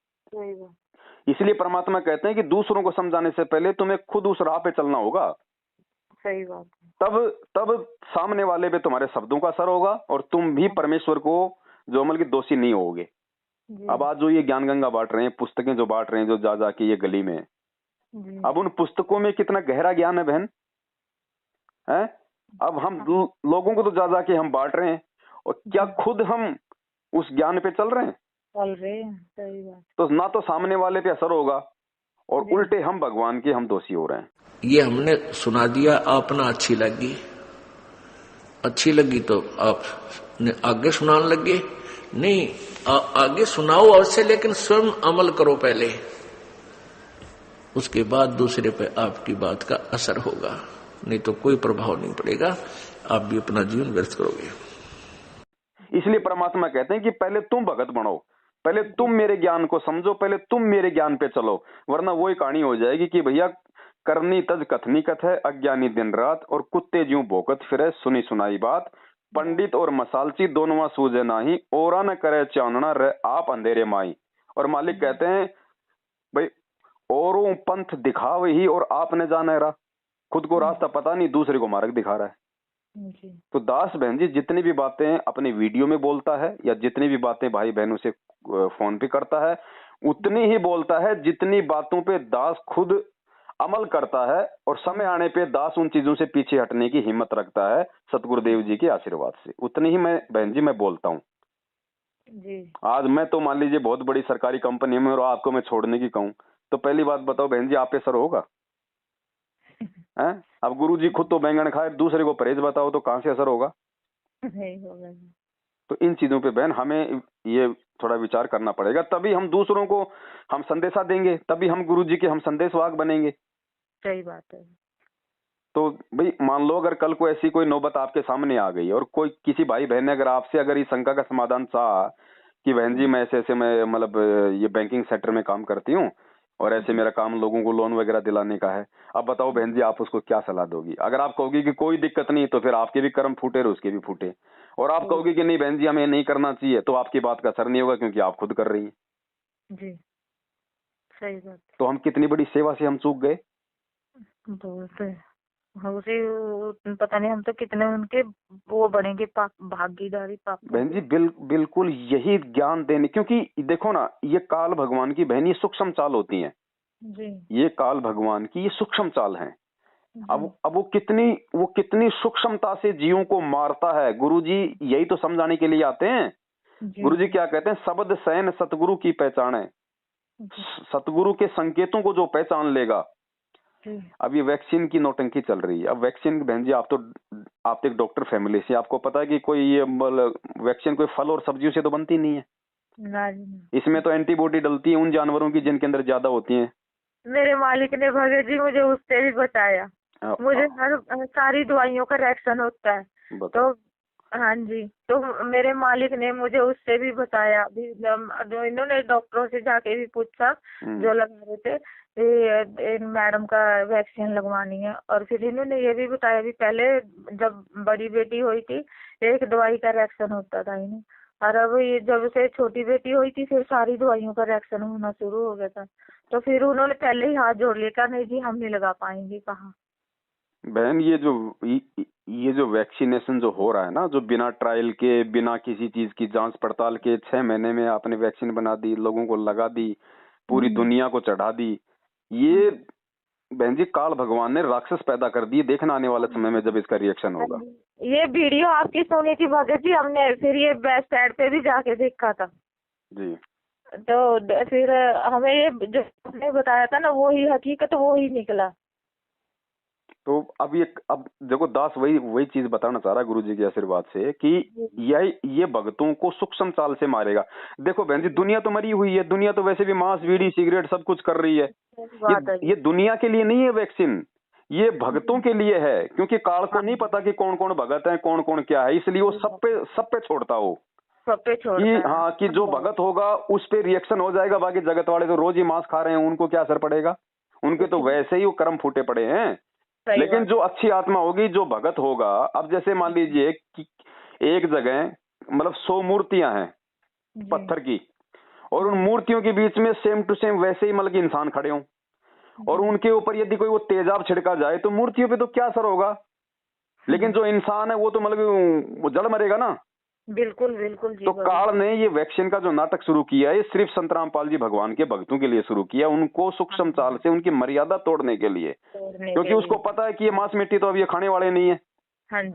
इसलिए परमात्मा कहते हैं कि दूसरों को समझाने से पहले तुम्हें खुद उस राह पे चलना होगा। सही बात। तब सामने वाले पे तुम्हारे शब्दों का असर होगा और तुम भी परमेश्वर को जो अमल की दोषी नहीं होगे। अब आज जो ये ज्ञान गंगा बांट रहे हैं, पुस्तकें जो बांट रहे हैं, जो जा जाके ये गली में, अब उन पुस्तकों में कितना गहरा ज्ञान है बहन, है? अब हम लोगों को तो जा जाके हम बांट रहे हैं, और क्या खुद हम उस ज्ञान पे चल रहे हैं? सही बात। तो ना तो सामने वाले पे असर होगा और उल्टे हम भगवान के हम दोषी हो रहे हैं। ये हमने सुना दिया, आपने अच्छी लगी तो आप आगे सुनाने लगे। नहीं, आगे सुनाओ अवश्य, लेकिन स्वयं अमल करो पहले, उसके बाद दूसरे पे आपकी बात का असर होगा, नहीं तो कोई प्रभाव नहीं पड़ेगा, आप भी अपना जीवन व्यर्थ करोगे। इसलिए परमात्मा कहते हैं कि पहले तुम भगत बनो, पहले तुम मेरे ज्ञान को समझो, पहले तुम मेरे ज्ञान पे चलो, वरना वही कहानी हो जाएगी कि भैया करनी तज कथनी कथ है, अज्ञानी दिन रात, और कुत्ते ज्यों भौंकत फिरे, सुनी सुनाई बात, पंडित और मसालची दोनों सूझे नाही, ओरा न करे चानना रह आप अंधेरे माई। और मालिक कहते हैं भाई औरों पंथ दिखावे ही और आपने जाने रहा, खुद को रास्ता पता नहीं, दूसरे को मार्ग दिखा रहा है। तो दास बहन जी जितनी भी बातें अपने वीडियो में बोलता है या जितनी भी बातें भाई बहनों से फोन पे करता है, उतनी ही बोलता है जितनी बातों पे दास खुद अमल करता है, और समय आने पे दास उन चीजों से पीछे हटने की हिम्मत रखता है सतगुरुदेव जी के आशीर्वाद से। उतनी ही मैं बहन जी मैं बोलता हूँ जी। आज मैं तो मान लीजिए बहुत बड़ी सरकारी कंपनी में और आपको मैं छोड़ने की कहूँ तो पहली बात बताओ बहन जी, आप पे असर होगा? हैं? अब गुरु जी खुद तो बैंगन खाए, दूसरे को परहेज बताओ तो कहाँ से असर होगा? नहीं होगा। तो इन चीजों पे बहन हमें ये थोड़ा विचार करना पड़ेगा, तभी हम दूसरों को हम संदेशा देंगे, तभी हम गुरु जी के हम संदेशवाहक बनेंगे। सही बात है। तो भाई मान लो अगर कल को ऐसी कोई नौबत आपके सामने आ गई और कोई किसी भाई बहन ने अगर आपसे अगर इस शंका का समाधान चाहा कि बहन जी मैं ऐसे मैं मतलब ये बैंकिंग सेक्टर में काम करती हूँ और ऐसे मेरा काम लोगों को लोन वगैरह दिलाने का है, अब बताओ बहन जी आप उसको क्या सलाह दोगी? अगर आप कहोगी कि कोई दिक्कत नहीं तो फिर आपके भी कर्म फूटे और उसके भी फूटे, और आप कहोगी कि नहीं बहन जी हमें नहीं करना चाहिए तो आपकी बात का असर नहीं होगा क्योंकि आप खुद कर रही हैं। जी सही बात। तो हम कितनी बड़ी सेवा से हम चूक गए। बहुत है। उसे पता नहीं हम तो कितने उनके वो बनेंगे भागीदारी पाप। बहन जी बिल्कुल यही ज्ञान देने, क्योंकि देखो ना ये काल भगवान की बहन ये सूक्ष्म चाल होती हैं जी। ये काल भगवान की ये सूक्ष्म चाल है। अब वो कितनी सूक्ष्मता से जीवों को मारता है। गुरुजी यही तो समझाने के लिए आते हैं। गुरुजी क्या कहते हैं? शब्द सैन सतगुरु की पहचान है। सतगुरु के संकेतों को जो पहचान लेगा। अब ये वैक्सीन की नौटंकी चल रही है। अब वैक्सीन बहन जी आप तो एक डॉक्टर फैमिली से, आपको पता है कि कोई ये वैक्सीन कोई फल और सब्जियों से तो बनती नहीं है। इसमें तो एंटीबॉडी डलती है उन जानवरों की जिनके अंदर ज्यादा होती है। मेरे मालिक ने भगत जी मुझे उससे भी बताया। मुझे हर सारी दवाइयों का रिएक्शन होता है तो हाँ जी, तो मेरे मालिक ने मुझे उससे भी बताया। जो इन्होंने डॉक्टरों से जाके भी पूछा जो लगा रहे थे मैडम का वैक्सीन लगवानी है, और फिर इन्होंने ये भी बताया भी पहले जब बड़ी बेटी हुई थी एक दवाई का रिएक्शन होता था इन्हें, और अब ये जब से छोटी बेटी हुई थी फिर सारी दवाइयों का रिएक्शन होना शुरू हो गया था। तो फिर उन्होंने पहले ही हाथ जोड़ लिया, कहा नहीं जी हम नहीं लगा पाएंगे। कहा बहन ये जो वैक्सीनेशन जो हो रहा है ना, जो बिना ट्रायल के बिना किसी चीज की जांच पड़ताल के 6 महीने में आपने वैक्सीन बना दी, लोगों को लगा दी, पूरी दुनिया को चढ़ा दी, ये बहन जी काल भगवान ने राक्षस पैदा कर दिए। देखना आने वाले समय में जब इसका रिएक्शन होगा। ये वीडियो आपकी सुनी थी भगत जी हमने, फिर ये बेस्ट साइड पे भी जाके देखा था जी। तो फिर हमें ये जो आपने बताया था ना वो ही हकीकत वो ही निकला। तो अब देखो दास वही चीज बताना चाह रहा है गुरु जी के आशीर्वाद से कि ये भक्तों को सूक्ष्म चाल से मारेगा। देखो बहन जी दुनिया तो मरी हुई है, दुनिया तो वैसे भी मांस बीड़ी सिगरेट सब कुछ कर रही है। ये दुनिया के लिए नहीं है वैक्सीन, ये भक्तों के लिए है, क्योंकि काल को नहीं पता कि कौन कौन भगत है कौन कौन क्या है, इसलिए वो सब पे छोड़ता हो कि हाँ कि जो भगत होगा उस पे रिएक्शन हो जाएगा। बाकी जगत वाले तो रोज ही मांस खा रहे हैं, उनको क्या असर पड़ेगा? उनके तो वैसे ही वो कर्म फूटे पड़े हैं। लेकिन जो अच्छी आत्मा होगी, जो भगत होगा, अब जैसे मान लीजिए कि एक जगह मतलब 100 मूर्तियां हैं पत्थर की, और उन मूर्तियों के बीच में सेम टू सेम वैसे ही मतलब इंसान खड़े हों, और उनके ऊपर यदि कोई वो तेजाब छिड़का जाए तो मूर्तियों पे तो क्या असर होगा? लेकिन जो इंसान है वो तो मतलब वो जड़ मरेगा ना। बिल्कुल बिल्कुल जी। तो काल ने ये वैक्सीन का जो नाटक शुरू किया है सिर्फ संत रामपाल जी भगवान के भक्तों के लिए शुरू किया, उनको सूक्ष्म चाल से उनकी मर्यादा तोड़ने के लिए, क्योंकि उसको पता है कि ये मांस मिट्टी तो अब ये खाने वाले नहीं है।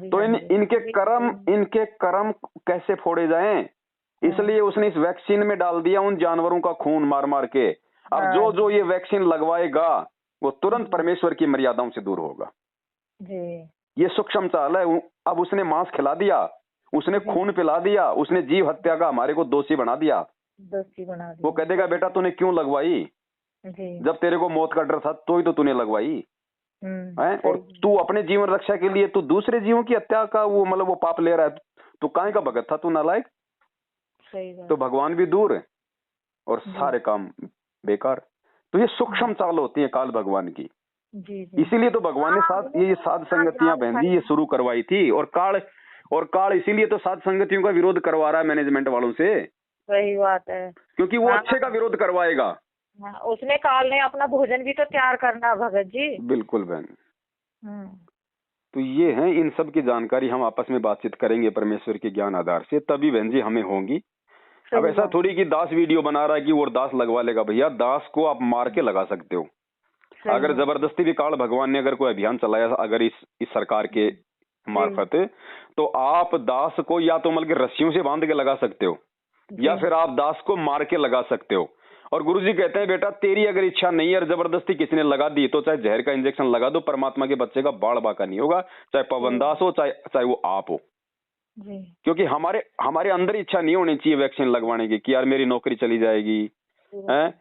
तो इनके कर्म कैसे फोड़े जाएं, इसलिए उसने इस वैक्सीन में डाल दिया उन जानवरों का खून मार मार के। अब जो ये वैक्सीन लगवाएगा वो तुरंत परमेश्वर की मर्यादाओं से दूर होगा। ये सूक्ष्म चाल है। अब उसने मांस खिला दिया, उसने खून पिला दिया, उसने जीव हत्या का हमारे को दोषी बना दिया। वो कह देगा बेटा तूने क्यों लगवाई, जब तेरे को मौत का डर था तो ही तो तूने लगवाई है, और तू अपने जीवन रक्षा के लिए तू दूसरे जीवों की हत्या का वो मतलब वो पाप ले रहा है, तू काहे का भगत था, तू नालायक। तो भगवान भी दूर है और सारे काम बेकार। तो ये सूक्ष्म चाल होती है काल भगवान की। इसीलिए तो भगवान ने ये साध संगतियां बहन जी ये शुरू करवाई थी, और काल इसीलिए तो साध संगतियों का विरोध करवा रहा है मैनेजमेंट वालों से। सही बात है, क्योंकि वो अच्छे का विरोध करवाएगा। उसने काल ने अपना भोजन भी तो तैयार करना भगत जी। बिल्कुल बहन। तो ये है, इन सब की जानकारी हम आपस में बातचीत करेंगे परमेश्वर के ज्ञान आधार से, तभी बहन जी हमें होंगी। अब ऐसा थोड़ी कि दास वीडियो बना रहा है कि वो दास लगवा लेगा। भैया दास को आप मार के लगा सकते हो। अगर जबरदस्ती भी काल भगवान ने अगर कोई अभियान चलाया अगर इस सरकार के मार्फत, तो आप दास को या तो मतलब रस्सियों से बांध के लगा सकते हो या फिर आप दास को मार के लगा सकते हो। और गुरुजी कहते हैं बेटा तेरी अगर इच्छा नहीं है और जबरदस्ती किसी ने लगा दी तो चाहे जहर का इंजेक्शन लगा दो, परमात्मा के बच्चे का बाढ़ बाका नहीं होगा, चाहे पवन दास हो चाहे वो आप हो। क्योंकि हमारे अंदर इच्छा नहीं होनी चाहिए वैक्सीन लगवाने की कि यार मेरी नौकरी चली जाएगी, है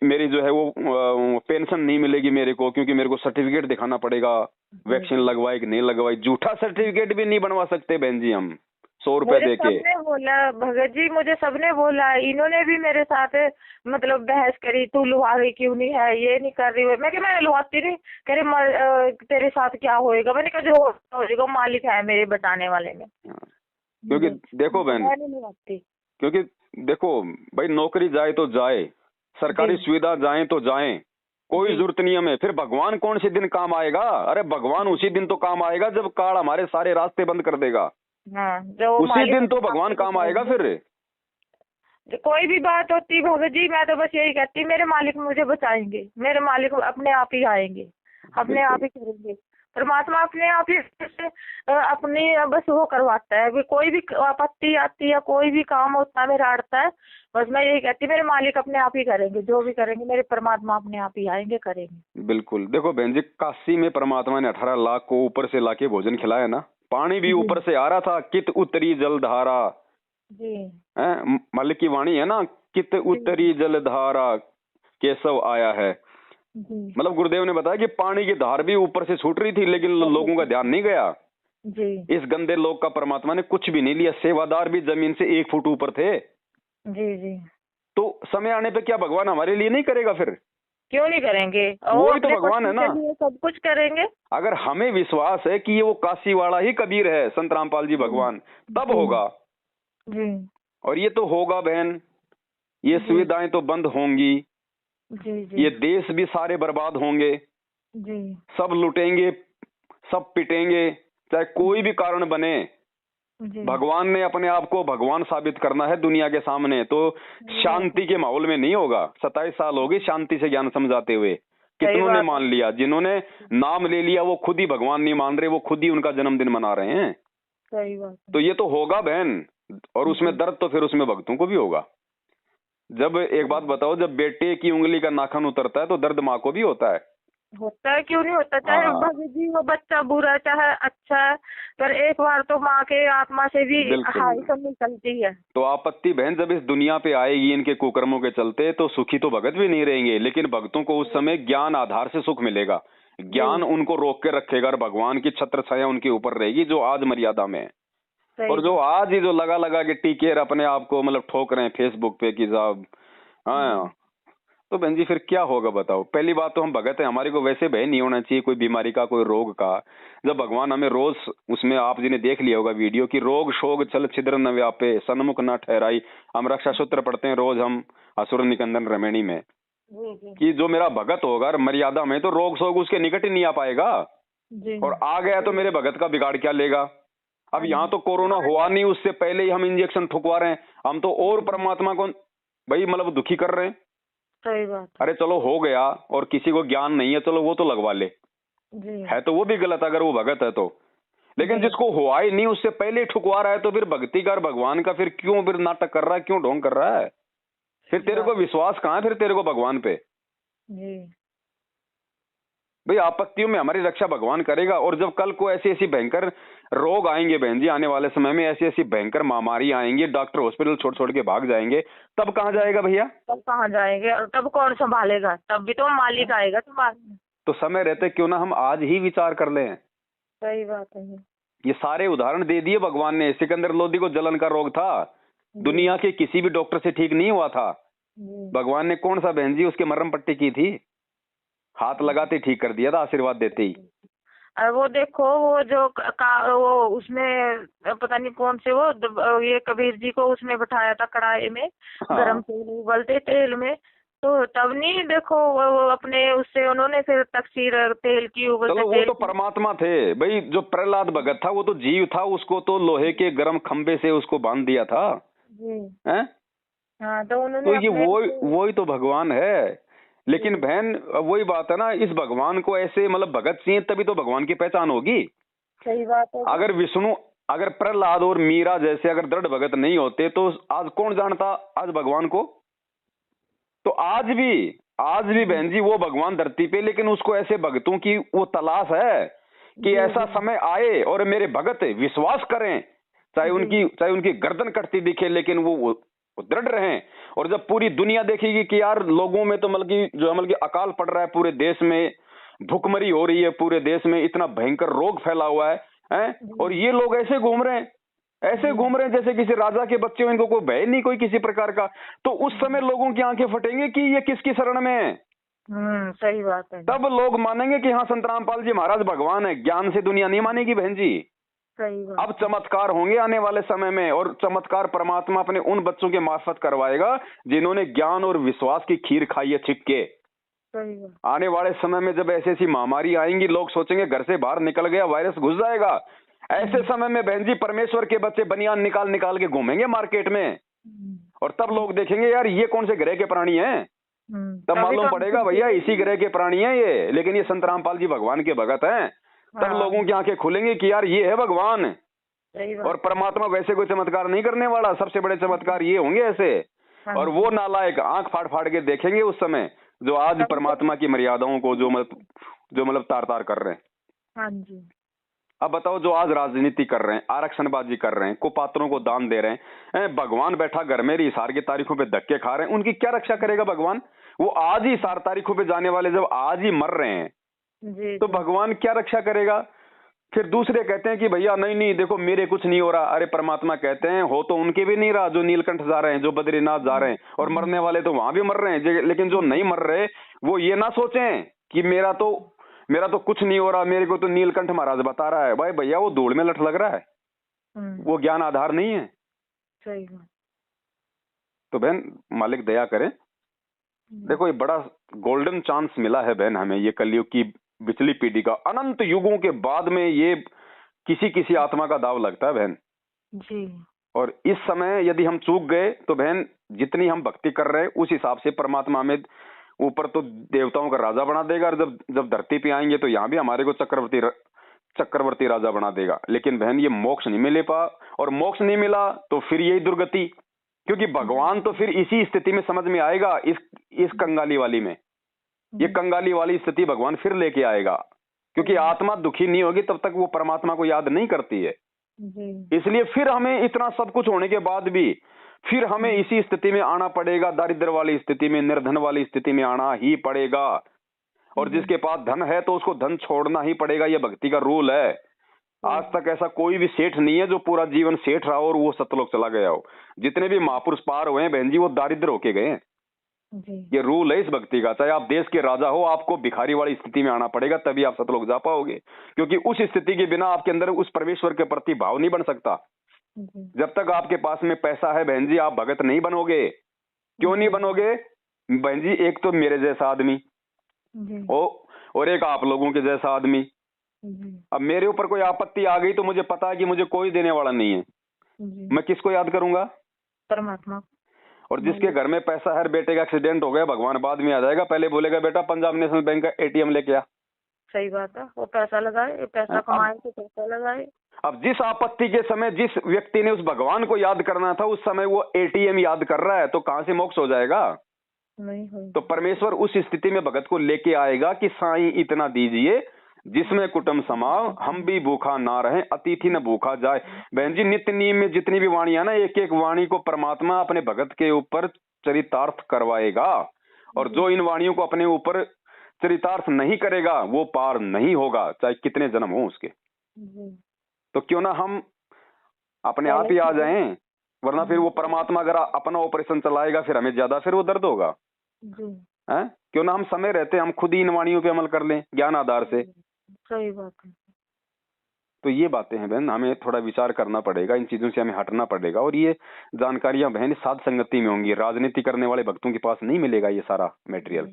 मेरी जो है वो पेंशन नहीं मिलेगी मेरे को, क्योंकि मेरे को सर्टिफिकेट दिखाना पड़ेगा वैक्सीन लगवाई कि नहीं लगवाई। झूठा सर्टिफिकेट भी नहीं बनवा सकते बहन जी हम 100 रुपए दे के। सबने बोला भगत जी, मुझे सबने बोला, इन्होंने भी मेरे साथ मतलब बहस करी, तू लुहा रही क्यों नहीं है, ये नहीं कर रही है। मैं मैं लुहाती नहीं, कह रहे तेरे साथ क्या होएगा। मैंने कहा जो हो जाएगा, मालिक है मेरे बताने वाले में। क्योंकि देखो बहन, क्योंकि देखो भाई नौकरी जाए तो जाए, सरकारी सुविधा जाए तो जाए, कोई जरूरत नहीं हमें। फिर भगवान कौन से दिन काम आएगा? अरे भगवान उसी दिन तो काम आएगा जब काल हमारे सारे रास्ते बंद कर देगा। उसी दिन तो भगवान काम आएगा। फिर कोई भी बात होती भगत जी, मैं तो बस यही कहती, मेरे मालिक मुझे बचाएंगे, मेरे मालिक अपने आप ही आएंगे, अपने आप ही करेंगे। परमात्मा अपने आप ही अपनी बस वो करवाता है। कोई भी आपत्ति आती है, कोई भी काम होता है मेरा अड़ता है, बस मैं यही कहती मेरे मालिक अपने आप ही करेंगे, जो भी करेंगे मेरे परमात्मा अपने आप ही आएंगे करेंगे। बिल्कुल। देखो बहन जी, काशी में परमात्मा ने 18 लाख को ऊपर से लाके भोजन खिलाया ना, पानी भी ऊपर से आ रहा था, कित उतरी जलधारा जी, मल्लिक की वाणी है ना, कित उतरी जलधारा केशव आया है। मतलब गुरुदेव ने बताया कि पानी की धार भी ऊपर से छूट रही थी, लेकिन लोगों का ध्यान नहीं गया जी। इस गंदे लोग का परमात्मा ने कुछ भी नहीं लिया। सेवादार भी जमीन से 1 फुट ऊपर थे जी। तो समय आने पे क्या भगवान हमारे लिए नहीं करेगा? फिर क्यों नहीं करेंगे? वही तो भगवान है ना, सब कुछ करेंगे। अगर हमें विश्वास है कि ये वो काशी वाला ही कबीर है, संत रामपाल जी भगवान, तब होगा जी। और ये तो होगा बहन, ये सुविधाएं तो बंद होंगी जी। ये देश भी सारे बर्बाद होंगे जी। सब लुटेंगे, सब पिटेंगे, चाहे कोई भी कारण बने। भगवान ने अपने आप को भगवान साबित करना है दुनिया के सामने, तो शांति के माहौल में नहीं होगा। 27 साल हो गए शांति से ज्ञान समझाते हुए, कितनों ने मान लिया? जिन्होंने नाम ले लिया वो खुद ही भगवान नहीं मान रहे, वो खुद ही उनका जन्मदिन मना रहे हैं। सही बात। तो ये तो होगा बहन, और उसमें दर्द तो फिर उसमें भक्तों को भी होगा। जब एक बात बताओ, जब बेटे की उंगली का नाखून उतरता है तो दर्द माँ को भी होता है। क्यों नहीं होता? चाहे भगत जी वो बच्चा बुरा चाहे अच्छा है, पर एक बार तो माँ के आत्मा से भी हाय सब निकलती है। तो आपत्ति बहन जब इस दुनिया पे आएगी इनके कुकर्मों के चलते, तो सुखी तो भगत भी नहीं रहेंगे, लेकिन भक्तों को उस समय ज्ञान आधार से सुख मिलेगा। ज्ञान उनको रोक के रखेगा और भगवान की छत्र छाया उनके ऊपर रहेगी, जो आज मर्यादा में है। और जो आज ही जो लगा के टीके अपने आप को मतलब ठोक रहे हैं फेसबुक पे कि साहब, हाँ, तो बहन जी फिर क्या होगा बताओ? पहली बात तो हम भगत हैं, हमारे को वैसे भय नहीं होना चाहिए कोई बीमारी का, कोई रोग का। जब भगवान हमें रोज, उसमें आप जी ने देख लिया होगा वीडियो कि रोग शोग छल छिद्र न व्यापे, सन्मुख न ठहराई। हम रक्षा सूत्र पढ़ते हैं रोज हम असुर निकंदन रमणी में, कि जो मेरा भगत होगा मर्यादा में, तो रोग शोग उसके निकट ही नहीं आ पाएगा। और आ गया तो मेरे भगत का बिगाड़ क्या लेगा? अब यहाँ तो कोरोना हुआ नहीं, उससे पहले ही हम इंजेक्शन ठुकवा रहे हैं, हम तो और परमात्मा को भाई मतलब दुखी कर रहे हैं। सही बात। अरे चलो हो गया, और किसी को ज्ञान नहीं है चलो वो तो लगवा ले जी। है तो वो भी गलत अगर वो भगत है तो, लेकिन जिसको हुआ ही नहीं उससे पहले ही ठुकवा रहा है, तो फिर भक्ति का भगवान का फिर क्यों फिर नाटक कर रहा है, क्यों ढोंग कर रहा है? फिर तेरे को विश्वास कहाँ है फिर तेरे को भगवान पे जी? भाई आपत्तियों में हमारी रक्षा भगवान करेगा। और जब कल को ऐसी ऐसी भयंकर रोग आएंगे बहन जी, आने वाले समय में ऐसी ऐसी भयंकर महामारी आएंगी, डॉक्टर हॉस्पिटल छोड़ के भाग जाएंगे, तब कहाँ जाएगा भैया? तब कहाँ जाएंगे? और तब कौन संभालेगा? तब भी तो मालिक आएगा संभालने। तो समय रहते क्यों ना हम आज ही विचार कर लें। सही बात है। ये सारे उदाहरण दे दिए भगवान ने। सिकंदर लोधी को जलन का रोग था, दुनिया के किसी भी डॉक्टर से ठीक नहीं हुआ था। भगवान ने कौन सा बहन जी उसके मरहम पट्टी की थी? हाथ लगाते ठीक कर दिया था, आशीर्वाद देते ही। वो देखो वो जो वो उसमें पता नहीं कौन से वो ये कबीर जी को उसमें बिठाया था कढ़ाई में, गरम तेल उबलते तेल में, तो तब नहीं देखो वो अपने उससे उन्होंने फिर तकसीर तेल की उबलते तेल। वो तो परमात्मा थे भाई, जो प्रहलाद भगत था वो तो जीव था, उसको तो लोहे के गरम खंबे से उसको बांध दिया था जी। हैं? हाँ, तो उन्होंने तो ये अपने वही तो भगवान है। लेकिन बहन वही बात है ना, इस भगवान को ऐसे मतलब भगत सिंह तभी तो भगवान की पहचान होगी। सही बात है। अगर विष्णु, अगर प्रहलाद और मीरा जैसे अगर दृढ़ भगत नहीं होते तो आज कौन जानता आज भगवान को। तो आज भी बहन जी वो भगवान धरती पे, लेकिन उसको ऐसे भगतों की वो तलाश है कि ऐसा समय आए और मेरे भगत विश्वास करें, चाहे उनकी गर्दन कटती दिखे, लेकिन वो दृढ़ रहें। और जब पूरी दुनिया देखेगी कि यार लोगों में तो मतलब कि अकाल पड़ रहा है, पूरे देश में भुखमरी हो रही है, पूरे देश में इतना भयंकर रोग फैला हुआ है, और ये लोग ऐसे घूम रहे हैं जैसे किसी राजा के बच्चे हो, इनको कोई भय नहीं कोई किसी प्रकार का। तो उस समय लोगों की आंखें फटेंगे कि ये किसकी शरण में है। सही बात है। तब लोग मानेंगे कि हाँ संत रामपाल जी महाराज भगवान है। ज्ञान से दुनिया नहीं मानेगी बहन जी। सही बात। अब चमत्कार होंगे आने वाले समय में, और चमत्कार परमात्मा अपने उन बच्चों के मार्फत करवाएगा जिन्होंने ज्ञान और विश्वास की खीर खाई है छिप के। सही बात। आने वाले समय में जब ऐसी ऐसी महामारी आएंगी, लोग सोचेंगे घर से बाहर निकल गया वायरस घुस जाएगा। ऐसे समय में बहन जी परमेश्वर के बच्चे बनियान निकाल निकाल के घूमेंगे मार्केट में, और तब लोग देखेंगे यार ये कौन से ग्रह के प्राणी हैं। तब मालूम पड़ेगा भैया इसी ग्रह के प्राणी हैं ये, लेकिन ये संत रामपाल जी भगवान के भगत हैं। तब लोगों की आंखें खुलेंगी कि यार ये है भगवान। और परमात्मा वैसे कोई चमत्कार नहीं करने वाला, सबसे बड़े चमत्कार ये होंगे ऐसे। और वो नालायक आंख फाड़ फाड़ के देखेंगे उस समय, जो आज परमात्मा की मर्यादाओं को जो मतलब तार तार कर रहे हैं। हाँ जी। अब बताओ, जो आज राजनीति कर रहे हैं, आरक्षणबाजी कर रहे हैं, कुपात्रों को दान दे रहे हैं, भगवान बैठा घर में हिसार की तारीखों पे धक्के खा रहे हैं, उनकी क्या रक्षा करेगा भगवान। वो आज ही सार तारीखों पे जाने वाले जब आज ही मर रहे हैं जी, तो भगवान क्या रक्षा करेगा। फिर दूसरे कहते हैं कि भैया नहीं देखो मेरे कुछ नहीं हो रहा। अरे परमात्मा कहते हैं हो तो उनके भी नहीं रहा, जो नीलकंठ जा रहे हैं, जो बद्रीनाथ जा रहे हैं, और मरने वाले तो वहां भी मर रहे हैं। लेकिन जो नहीं मर रहे वो ये ना सोचें कि मेरा तो कुछ नहीं हो रहा, मेरे को तो नीलकंठ महाराज बता रहा है। भाई भैया वो धूल में लट लग रहा है, वो ज्ञान आधार नहीं है। सही बात। तो बहन मालिक दया करें। देखो ये बड़ा गोल्डन चांस मिला है बहन हमें, ये कलयुग की पिछली पीढ़ी का। अनंत युगों के बाद में ये किसी आत्मा का दाव लगता है बहन जी। और इस समय यदि हम चूक गए तो बहन जितनी हम भक्ति कर रहे हैं उस हिसाब से परमात्मा हमें ऊपर तो देवताओं का राजा बना देगा, और जब धरती पे आएंगे तो यहाँ भी हमारे को चक्रवर्ती राजा बना देगा। लेकिन बहन ये मोक्ष नहीं मिले और मोक्ष नहीं मिला तो फिर यही दुर्गति, क्योंकि भगवान तो फिर इसी स्थिति में समझ में आएगा, इस कंगाली वाली में। ये कंगाली वाली स्थिति भगवान फिर लेके आएगा, क्योंकि आत्मा दुखी नहीं होगी तब तक वो परमात्मा को याद नहीं करती है। इसलिए फिर हमें इतना सब कुछ होने के बाद भी फिर हमें इसी स्थिति में आना पड़ेगा, दारिद्र वाली स्थिति में, निर्धन वाली स्थिति में आना ही पड़ेगा। और जिसके पास धन है तो उसको धन छोड़ना ही पड़ेगा, ये भक्ति का रूल है। आज तक ऐसा कोई भी सेठ नहीं है जो पूरा जीवन सेठ रहा और वो सतलोक चला गया हो। जितने भी महापुरुष पार हुए हैं बहन जी वो दारिद्र होके गए हैं। ये रूल है इस भक्ति का। चाहे आप देश के राजा हो, आपको भिखारी वाली स्थिति में आना पड़ेगा तभी आप सतलोक जा पाओगे, क्योंकि उस स्थिति के बिना आपके अंदर उस परमेश्वर के प्रति भाव नहीं बन सकता। जब तक आपके पास में पैसा है बहन जी आप भगत नहीं बनोगे। क्यों नहीं बनोगे बहन जी? एक तो मेरे जैसा आदमी और एक आप लोगों के जैसा आदमी। अब मेरे ऊपर कोई आपत्ति आ गई तो मुझे पता है कि मुझे कोई देने वाला नहीं है, मैं किसको याद करूंगा? परमात्मा। और जिसके घर में पैसा है, बेटे का एक्सीडेंट हो गया, भगवान बाद में आ जाएगा, पहले बोलेगा बेटा पंजाब नेशनल बैंक का एटीएम लेके आ। सही बात है, वो पैसा लगाए, पैसा कमाए तो पैसा लगाए। अब जिस आपत्ति के समय जिस व्यक्ति ने उस भगवान को याद करना था उस समय वो एटीएम याद कर रहा है, तो कहां से मोक्ष हो जाएगा? नहीं हो। तो परमेश्वर उस स्थिति में भगत को लेके आएगा कि साईं इतना दीजिए जिसमें कुटुंब समाओ, हम भी भूखा ना रहे, अतिथि न भूखा जाए। बहन जी नित्य नियम में जितनी भी वाणी है ना, एक एक वाणी को परमात्मा अपने भगत के ऊपर चरितार्थ करवाएगा, और जो इन वाणियों को अपने ऊपर चरितार्थ नहीं करेगा वो पार नहीं होगा, चाहे कितने जन्म हो उसके। तो क्यों ना हम अपने आप ही आ जाएं, वरना फिर वो परमात्मा अगर अपना ऑपरेशन चलाएगा फिर हमें ज्यादा फिर वो दर्द होगा। हैं? क्यों ना हम समय रहते हम खुद ही इन वाणियों पे अमल कर लें ज्ञान आधार से। सही बात है। तो ये बातें हैं बहन, हमें थोड़ा विचार करना पड़ेगा, इन चीजों से हमें हटना पड़ेगा, और ये जानकारियां बहन साध संगति में होंगी। राजनीति करने वाले भक्तों के पास नहीं मिलेगा ये सारा मटेरियल।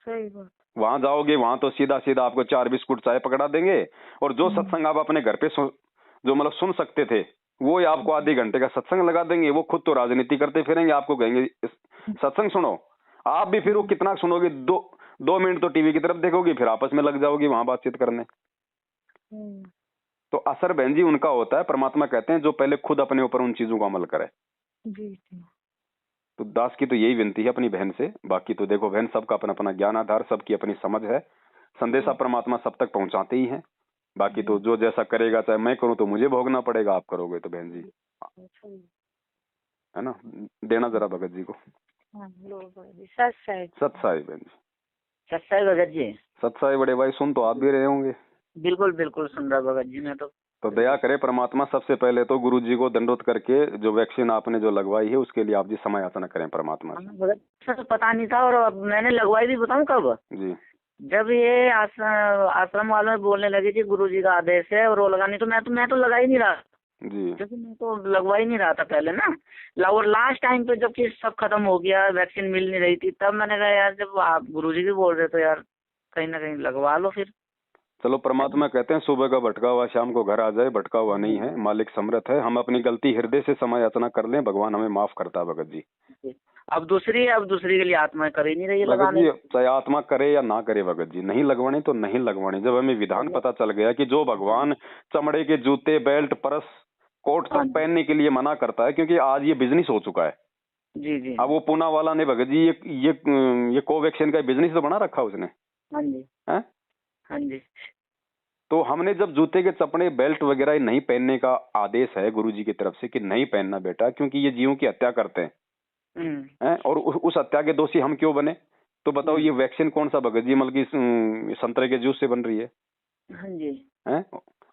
सही बात। वहां जाओगे वहां तो सीधा सीधा आपको 4 बिस्कुट चाय पकड़ा देंगे, और जो सत्संग आप अपने घर पे जो मतलब सुन सकते थे वो ही आपको आधे घंटे का सत्संग लगा देंगे। वो खुद तो राजनीति करते फिरेंगे, आपको कहेंगे सत्संग सुनो, आप भी फिर वो कितना सुनोगे, 2 मिनट तो टीवी की तरफ देखोगे, फिर आपस में लग जाओगी वहां बातचीत करने। तो असर बहन जी उनका होता है, परमात्मा कहते हैं जो पहले खुद अपने ऊपर उन चीजों का अमल करे। जी। तो दास की तो यही विनती है अपनी बहन से। बाकी तो देखो बहन, सबका अपना अपना ज्ञान आधार, सबकी अपनी समझ है, संदेशा परमात्मा सब तक पहुंचाते ही हैं। बाकी तो जो जैसा करेगा, चाहे मैं करूं तो मुझे भोगना पड़ेगा, आप करोगे तो बहन जी, है ना, देना जरा भगत जी को। सत्साई बहन जी, सत्साई भगत जी, सत्साई बड़े भाई, सुन तो आप भी रहे होंगे। बिल्कुल बिल्कुल सुन रहा भगत जी, मैं तो दया करे परमात्मा। सबसे पहले तो गुरु जी को दंडोत करके जो वैक्सीन आपने जो लगवाई है उसके लिए आप जी समय याचना करें परमात्मा से। भगत सर पता नहीं था, और अब मैंने लगवाई भी, बताऊं कब जी, जब ये आश्रम वालों में बोलने लगे कि गुरु जी का आदेश है और वो लगानी, तो मैं तो लगा ही नहीं रहा जी, क्योंकि मैं तो लगवा ही नहीं रहा था पहले ना। और लास्ट टाइम पे जब कि सब खत्म हो गया, वैक्सीन मिल नहीं रही थी, तब मैंने कहा यार जब आप गुरु जी भी बोल रहे तो यार कहीं ना कहीं लगवा लो फिर। चलो परमात्मा कहते हैं सुबह का भटका हुआ शाम को घर आ जाए, भटका हुआ नहीं है, मालिक समर्थ है। हम अपनी गलती हृदय से समय याचना कर लें, भगवान हमें माफ करता है भगत जी। अब दूसरी के लिए आत्मा कर ही नहीं रही है भगत लगाने। जी चाहे आत्मा करे या ना करे भगत जी, नहीं लगवानी तो नहीं लगवानी। जब हमें विधान पता चल गया कि जो भगवान चमड़े के जूते, बेल्ट, परस, कोट सब पहनने के लिए मना करता है, क्योंकि आज ये बिजनेस हो चुका है। जी जी। अब वो पूना वाला ने भगत जी ये कोवैक्सीन का बिजनेस तो बना रखा उसने। हाँ जी, है हाँ जी। तो हमने जब जूते के चपड़े, बेल्ट वगैरह नहीं पहनने का आदेश है गुरु जी की तरफ से कि नहीं पहनना बेटा, क्योंकि ये जीवों की हत्या करते हैं। और उस हत्या के दोषी हम क्यों बने? तो बताओ ये वैक्सीन कौन सा भगत जी, मतलब संतरे के जूस से बन रही है? हाँ जी। हैं?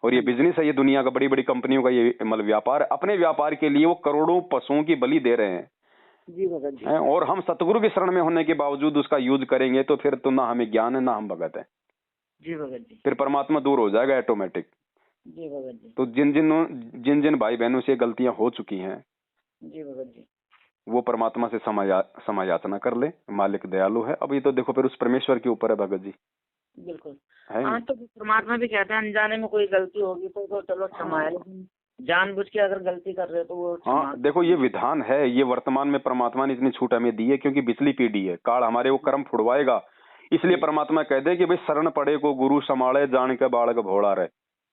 और ये बिजनेस है, ये दुनिया का बड़ी बड़ी कंपनियों का ये मतलब व्यापार है। अपने व्यापार के लिए वो करोड़ों पशुओं की बलि दे रहे हैं जी भगत जी। और हम सतगुरु की शरण में होने के बावजूद उसका यूज करेंगे तो फिर तो ना हमें ज्ञान है ना हम भगत है। जी भगत जी। फिर परमात्मा दूर हो जाएगा ऑटोमेटिक। जी भगत जी। तो जिन जिन भाई बहनों से गलतियां हो चुकी हैं जी भगत जी, वो परमात्मा से समय याचना कर ले, मालिक दयालु है। अब ये तो देखो फिर उस परमेश्वर के ऊपर है भगत जी। बिल्कुल। है हाँ तो परमात्मा भी कहते हैं अनजाने में कोई गलती होगी तो चलो क्षमा है, लेकिन जानबूझ के अगर गलती कर रहे हो तो वो हाँ देखो ये विधान है, ये वर्तमान में परमात्मा ने इतनी छूट हमें दी है क्योंकि पिछली पीढ़ी है, काल हमारे वो कर्म फुड़वाएगा। इसलिए परमात्मा कह दे कि भाई शरण पड़े को गुरु संभाले, जान के बालक भोला रहे।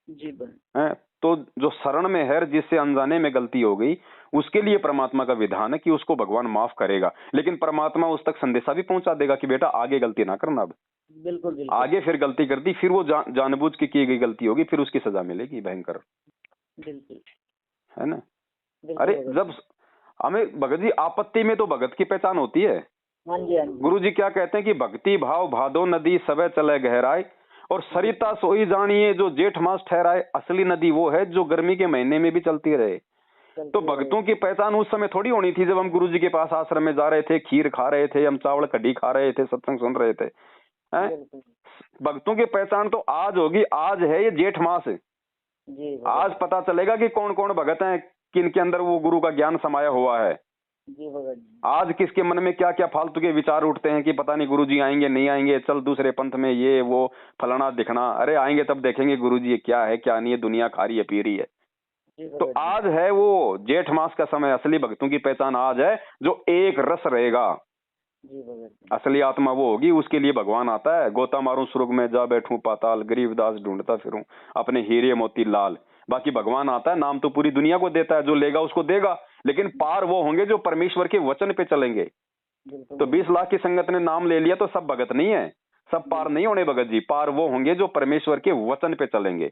जी है तो जो शरण में है, जिससे अनजाने में गलती हो गई, उसके लिए परमात्मा का विधान है कि उसको भगवान माफ करेगा। लेकिन परमात्मा उस तक संदेशा भी पहुंचा देगा कि बेटा आगे गलती ना करना। अब बिल्कुल बिल्कुल। आगे फिर गलती कर दी, फिर वो जानबूझ के की गई गलती होगी, फिर उसकी सजा मिलेगी भयंकर। बिल्कुल है ना। अरे जब हमें भगत जी आपत्ति में तो भगत की पहचान होती है। हाँ जी, हाँ जी। गुरु जी क्या कहते हैं कि भक्ति भाव भादो नदी सबे चले गहराए और सरिता सोई जानिए जो जेठ मास ठहराए। असली नदी वो है जो गर्मी के महीने में भी चलती रहे। तो भक्तों की पहचान उस समय थोड़ी होनी थी जब हम गुरु जी के पास आश्रम में जा रहे थे, खीर खा रहे थे, हम चावल कढ़ी खा रहे थे, सत्संग सुन रहे थे। भक्तों की पहचान तो आज होगी। आज है ये जेठ मास, आज पता चलेगा कि कौन कौन भगत हैं, किन के अंदर वो गुरु का ज्ञान समाया हुआ है। आज किसके मन में क्या क्या फालतू के विचार उठते हैं कि पता नहीं गुरुजी आएंगे नहीं आएंगे, चल दूसरे पंथ में ये वो फलाना दिखना। अरे आएंगे तब देखेंगे गुरुजी क्या है क्या नहीं है, दुनिया खा रही है पी रही है। तो आज है वो जेठ मास का समय। असली भक्तों की पहचान आज है जो एक रस रहेगा। असली आत्मा वो होगी, उसके लिए भगवान आता है। गोता मारूं स्वर्ग में जा बैठूं पाताल, गरीबदास ढूंढता फिरूं अपने हीरे मोती लाल। बाकी भगवान आता है, नाम तो पूरी दुनिया को देता है, जो लेगा उसको देगा। लेकिन पार वो होंगे जो परमेश्वर के वचन पे चलेंगे। तो 20 लाख की संगत ने नाम ले लिया तो सब भगत नहीं है, सब पार नहीं होने भगत जी। पार वो होंगे जो परमेश्वर के वचन पे चलेंगे।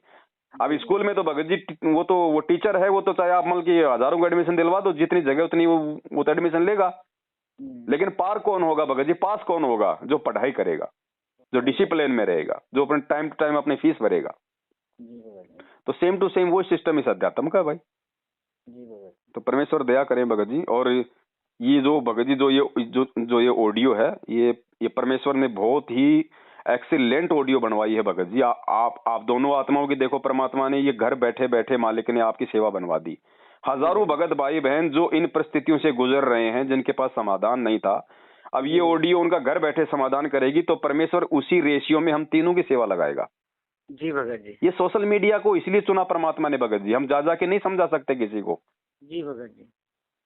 अब स्कूल में तो भगत जी वो टीचर है, वो तो चाहे आप मतलब की हजारों को एडमिशन दिलवा दो, जितनी जगह उतनी वो तो एडमिशन लेगा। लेकिन पार कौन होगा भगत जी, पास कौन होगा? जो पढ़ाई करेगा, जो डिसिप्लिन में रहेगा, जो अपने टाइम टू टाइम अपनी फीस भरेगा। तो सेम टू सेम वो सिस्टम इस अध्यात्म का भाई। तो परमेश्वर दया करें भगत जी। और ये जो भगत जी जो ये ऑडियो है, ये परमेश्वर ने बहुत ही एक्सीलेंट ऑडियो बनवाई है भगत जी। आप दोनों आत्माओं की देखो, परमात्मा ने ये घर बैठे बैठे मालिक ने आपकी सेवा बनवा दी। हजारों भगत भाई बहन जो इन परिस्थितियों से गुजर रहे हैं, जिनके पास समाधान नहीं था, अब ये ऑडियो उनका घर बैठे समाधान करेगी। तो परमेश्वर उसी रेशियो में हम तीनों की सेवा लगाएगा। जी भगत जी। ये सोशल मीडिया को इसलिए चुना परमात्मा ने भगत जी, हम जा के नहीं समझा सकते किसी को। जी भगत जी।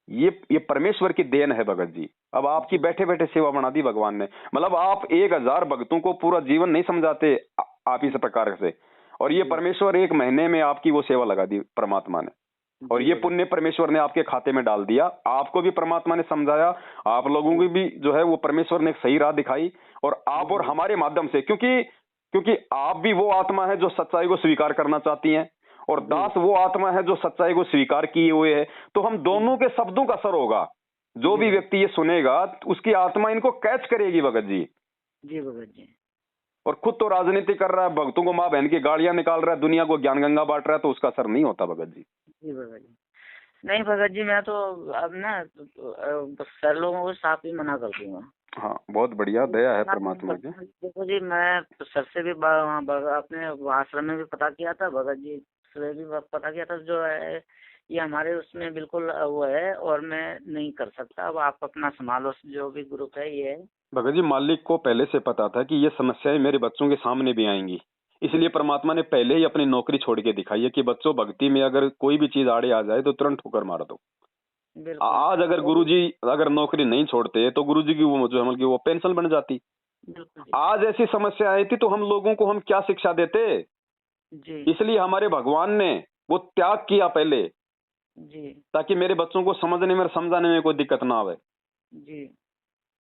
ये परमेश्वर की देन है भगत जी। अब आपकी बैठे बैठे सेवा बना दी भगवान ने। मतलब आप 1000 भक्तों को पूरा जीवन नहीं समझाते आप इस प्रकार से, और ये परमेश्वर 1 महीने में आपकी वो सेवा लगा दी परमात्मा ने, और ये पुण्य परमेश्वर ने आपके खाते में डाल दिया। आपको भी परमात्मा ने समझाया, आप लोगों की भी जो है वो परमेश्वर ने एक सही राह दिखाई, और आप और हमारे माध्यम से, क्योंकि आप भी वो आत्मा है जो सच्चाई को स्वीकार करना चाहती हैं, और दास वो आत्मा है जो सच्चाई को स्वीकार किए हुए है। तो हम दोनों के शब्दों का असर होगा। जो भी व्यक्ति ये सुनेगा उसकी आत्मा इनको कैच करेगी भगत जी। जी भगत जी। और खुद तो राजनीति कर रहा है, भक्तों को माँ बहन की गाड़ियां निकाल रहा है, दुनिया को ज्ञान गंगा बांट रहा है, तो उसका असर नहीं होता भगत जी। जी भगत जी। नहीं भगत जी, मैं तो अब ना सर लोगों को साफ ही मना कर दूंगा। हाँ, बहुत बढ़िया, दया है परमात्मा की। देखो जी, मैं सर से भी अपने आश्रम में भी पता किया था, भगत जी से भी पता किया था, जो है ये हमारे उसमें बिल्कुल वो है, और मैं नहीं कर सकता। अब आप अपना संभालो, जो भी ग्रुप है ये। भगत जी, मालिक को पहले से पता था कि ये समस्याएं मेरे बच्चों के सामने भी आएंगी, इसलिए परमात्मा ने पहले ही अपनी नौकरी छोड़ के दिखाई है कि बच्चों, भक्ति में अगर कोई भी चीज आड़े आ जाए तो तुरंत ठोकर मार दो। आज अगर गुरुजी अगर नौकरी नहीं छोड़ते तो गुरुजी की वो जो है वो पेंशन बन जाती। आज ऐसी समस्या आई थी तो हम लोगों को हम क्या शिक्षा देते जी। इसलिए हमारे भगवान ने वो त्याग किया पहले जी, ताकि मेरे बच्चों को समझने में और समझाने में कोई दिक्कत ना आवे। जी।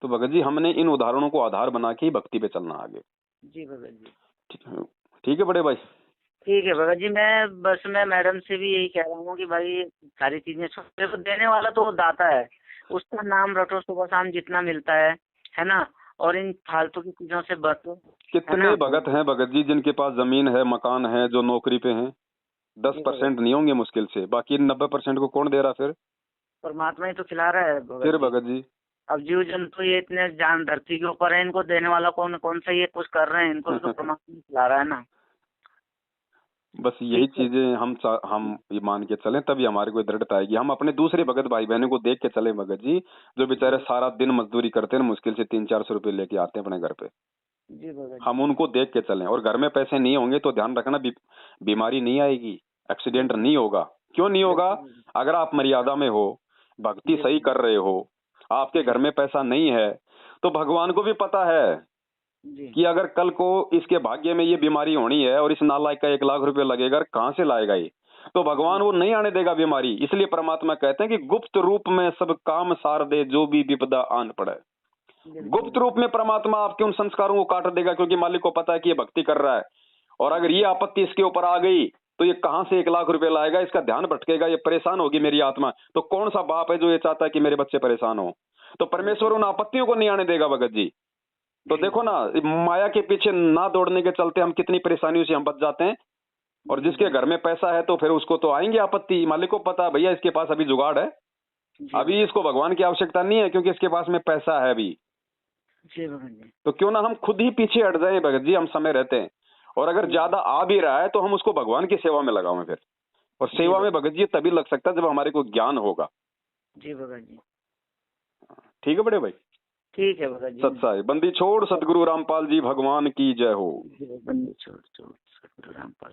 तो भगत जी, हमने इन उदाहरणों को आधार बना के ही भक्ति पे चलना आगे। जी भगत जी। ठीक है बड़े भाई। ठीक है भगत जी। मैं मैडम से भी यही कह रहा हूँ कि भाई सारी चीजें छोटे को देने वाला तो वो दाता है, उसका नाम रटो, सुबह शाम जितना मिलता है ना, और इन फालतू की चीजों से बचो। कितने भगत हैं भगत जी जिनके पास जमीन है, मकान है, जो नौकरी पे हैं? 10% नहीं होंगे मुश्किल से, बाकी 90% को कौन दे रहा फिर? परमात्मा ही तो खिला रहा है फिर भगत जी। अब जीव जंतु ये इतने जान धरती के ऊपर है, इनको देने वाला कौन सा ये कुछ कर रहे हैं, इनको तो परमात्मा खिला रहा है ना। बस यही चीजें हम ये मान के चलें, तभी हमारे को दृढ़ता आएगी। हम अपने दूसरे भगत भाई बहनों को देख के चले भगत जी, जो बेचारे सारा दिन मजदूरी करते हैं, मुश्किल से 300-400 रुपए लेके आते हैं अपने घर पे। जी भगत। हम उनको देख के चलें, और घर में पैसे नहीं होंगे तो ध्यान रखना, बीमारी नहीं आएगी, एक्सीडेंट नहीं होगा। क्यों नहीं होगा? अगर आप मर्यादा में हो, भक्ति सही कर रहे हो, आपके घर में पैसा नहीं है, तो भगवान को भी पता है कि अगर कल को इसके भाग्य में ये बीमारी होनी है और इस नालायक का 1 लाख रुपए लगेगा, कहाँ से लाएगा ये? तो भगवान वो नहीं आने देगा बीमारी। इसलिए परमात्मा कहते हैं कि गुप्त रूप में सब काम सार दे, जो भी विपदा आन पड़े। गुप्त रूप में परमात्मा आपके उन संस्कारों को काट देगा, क्योंकि मालिक को पता है कि ये भक्ति कर रहा है, और अगर ये आपत्ति इसके ऊपर आ गई तो ये कहां से 1 लाख रुपए लाएगा? इसका ध्यान भटकेगा, ये परेशान होगी मेरी आत्मा। तो कौन सा बाप है जो ये चाहता है कि मेरे बच्चे परेशान हो? तो परमेश्वर उन आपत्तियों को नहीं आने देगा भगत जी। तो देखो ना, माया के पीछे ना दौड़ने के चलते हम कितनी परेशानियों से हम बच जाते हैं, और जिसके घर में पैसा है तो फिर उसको तो आएंगे आपत्ति। मालिक को पता है भैया इसके पास अभी जुगाड़ है, अभी इसको भगवान की आवश्यकता नहीं है, क्योंकि इसके पास में पैसा है अभी। तो क्यों ना हम खुद ही पीछे हट जाएं भगत जी, हम समय रहते हैं, और अगर ज्यादा आ भी रहा है तो हम उसको भगवान की सेवा में लगाएं फिर। और सेवा में भगत जी तभी लग सकता है जब हमारे को ज्ञान होगा। जी भगत जी। ठीक है बड़े भाई। ठीक है भगत जी। सत्साई बंदी छोड़ सतगुरु रामपाल जी भगवान की जय हो। बंदी छोड़ सतगुरु रामपाल।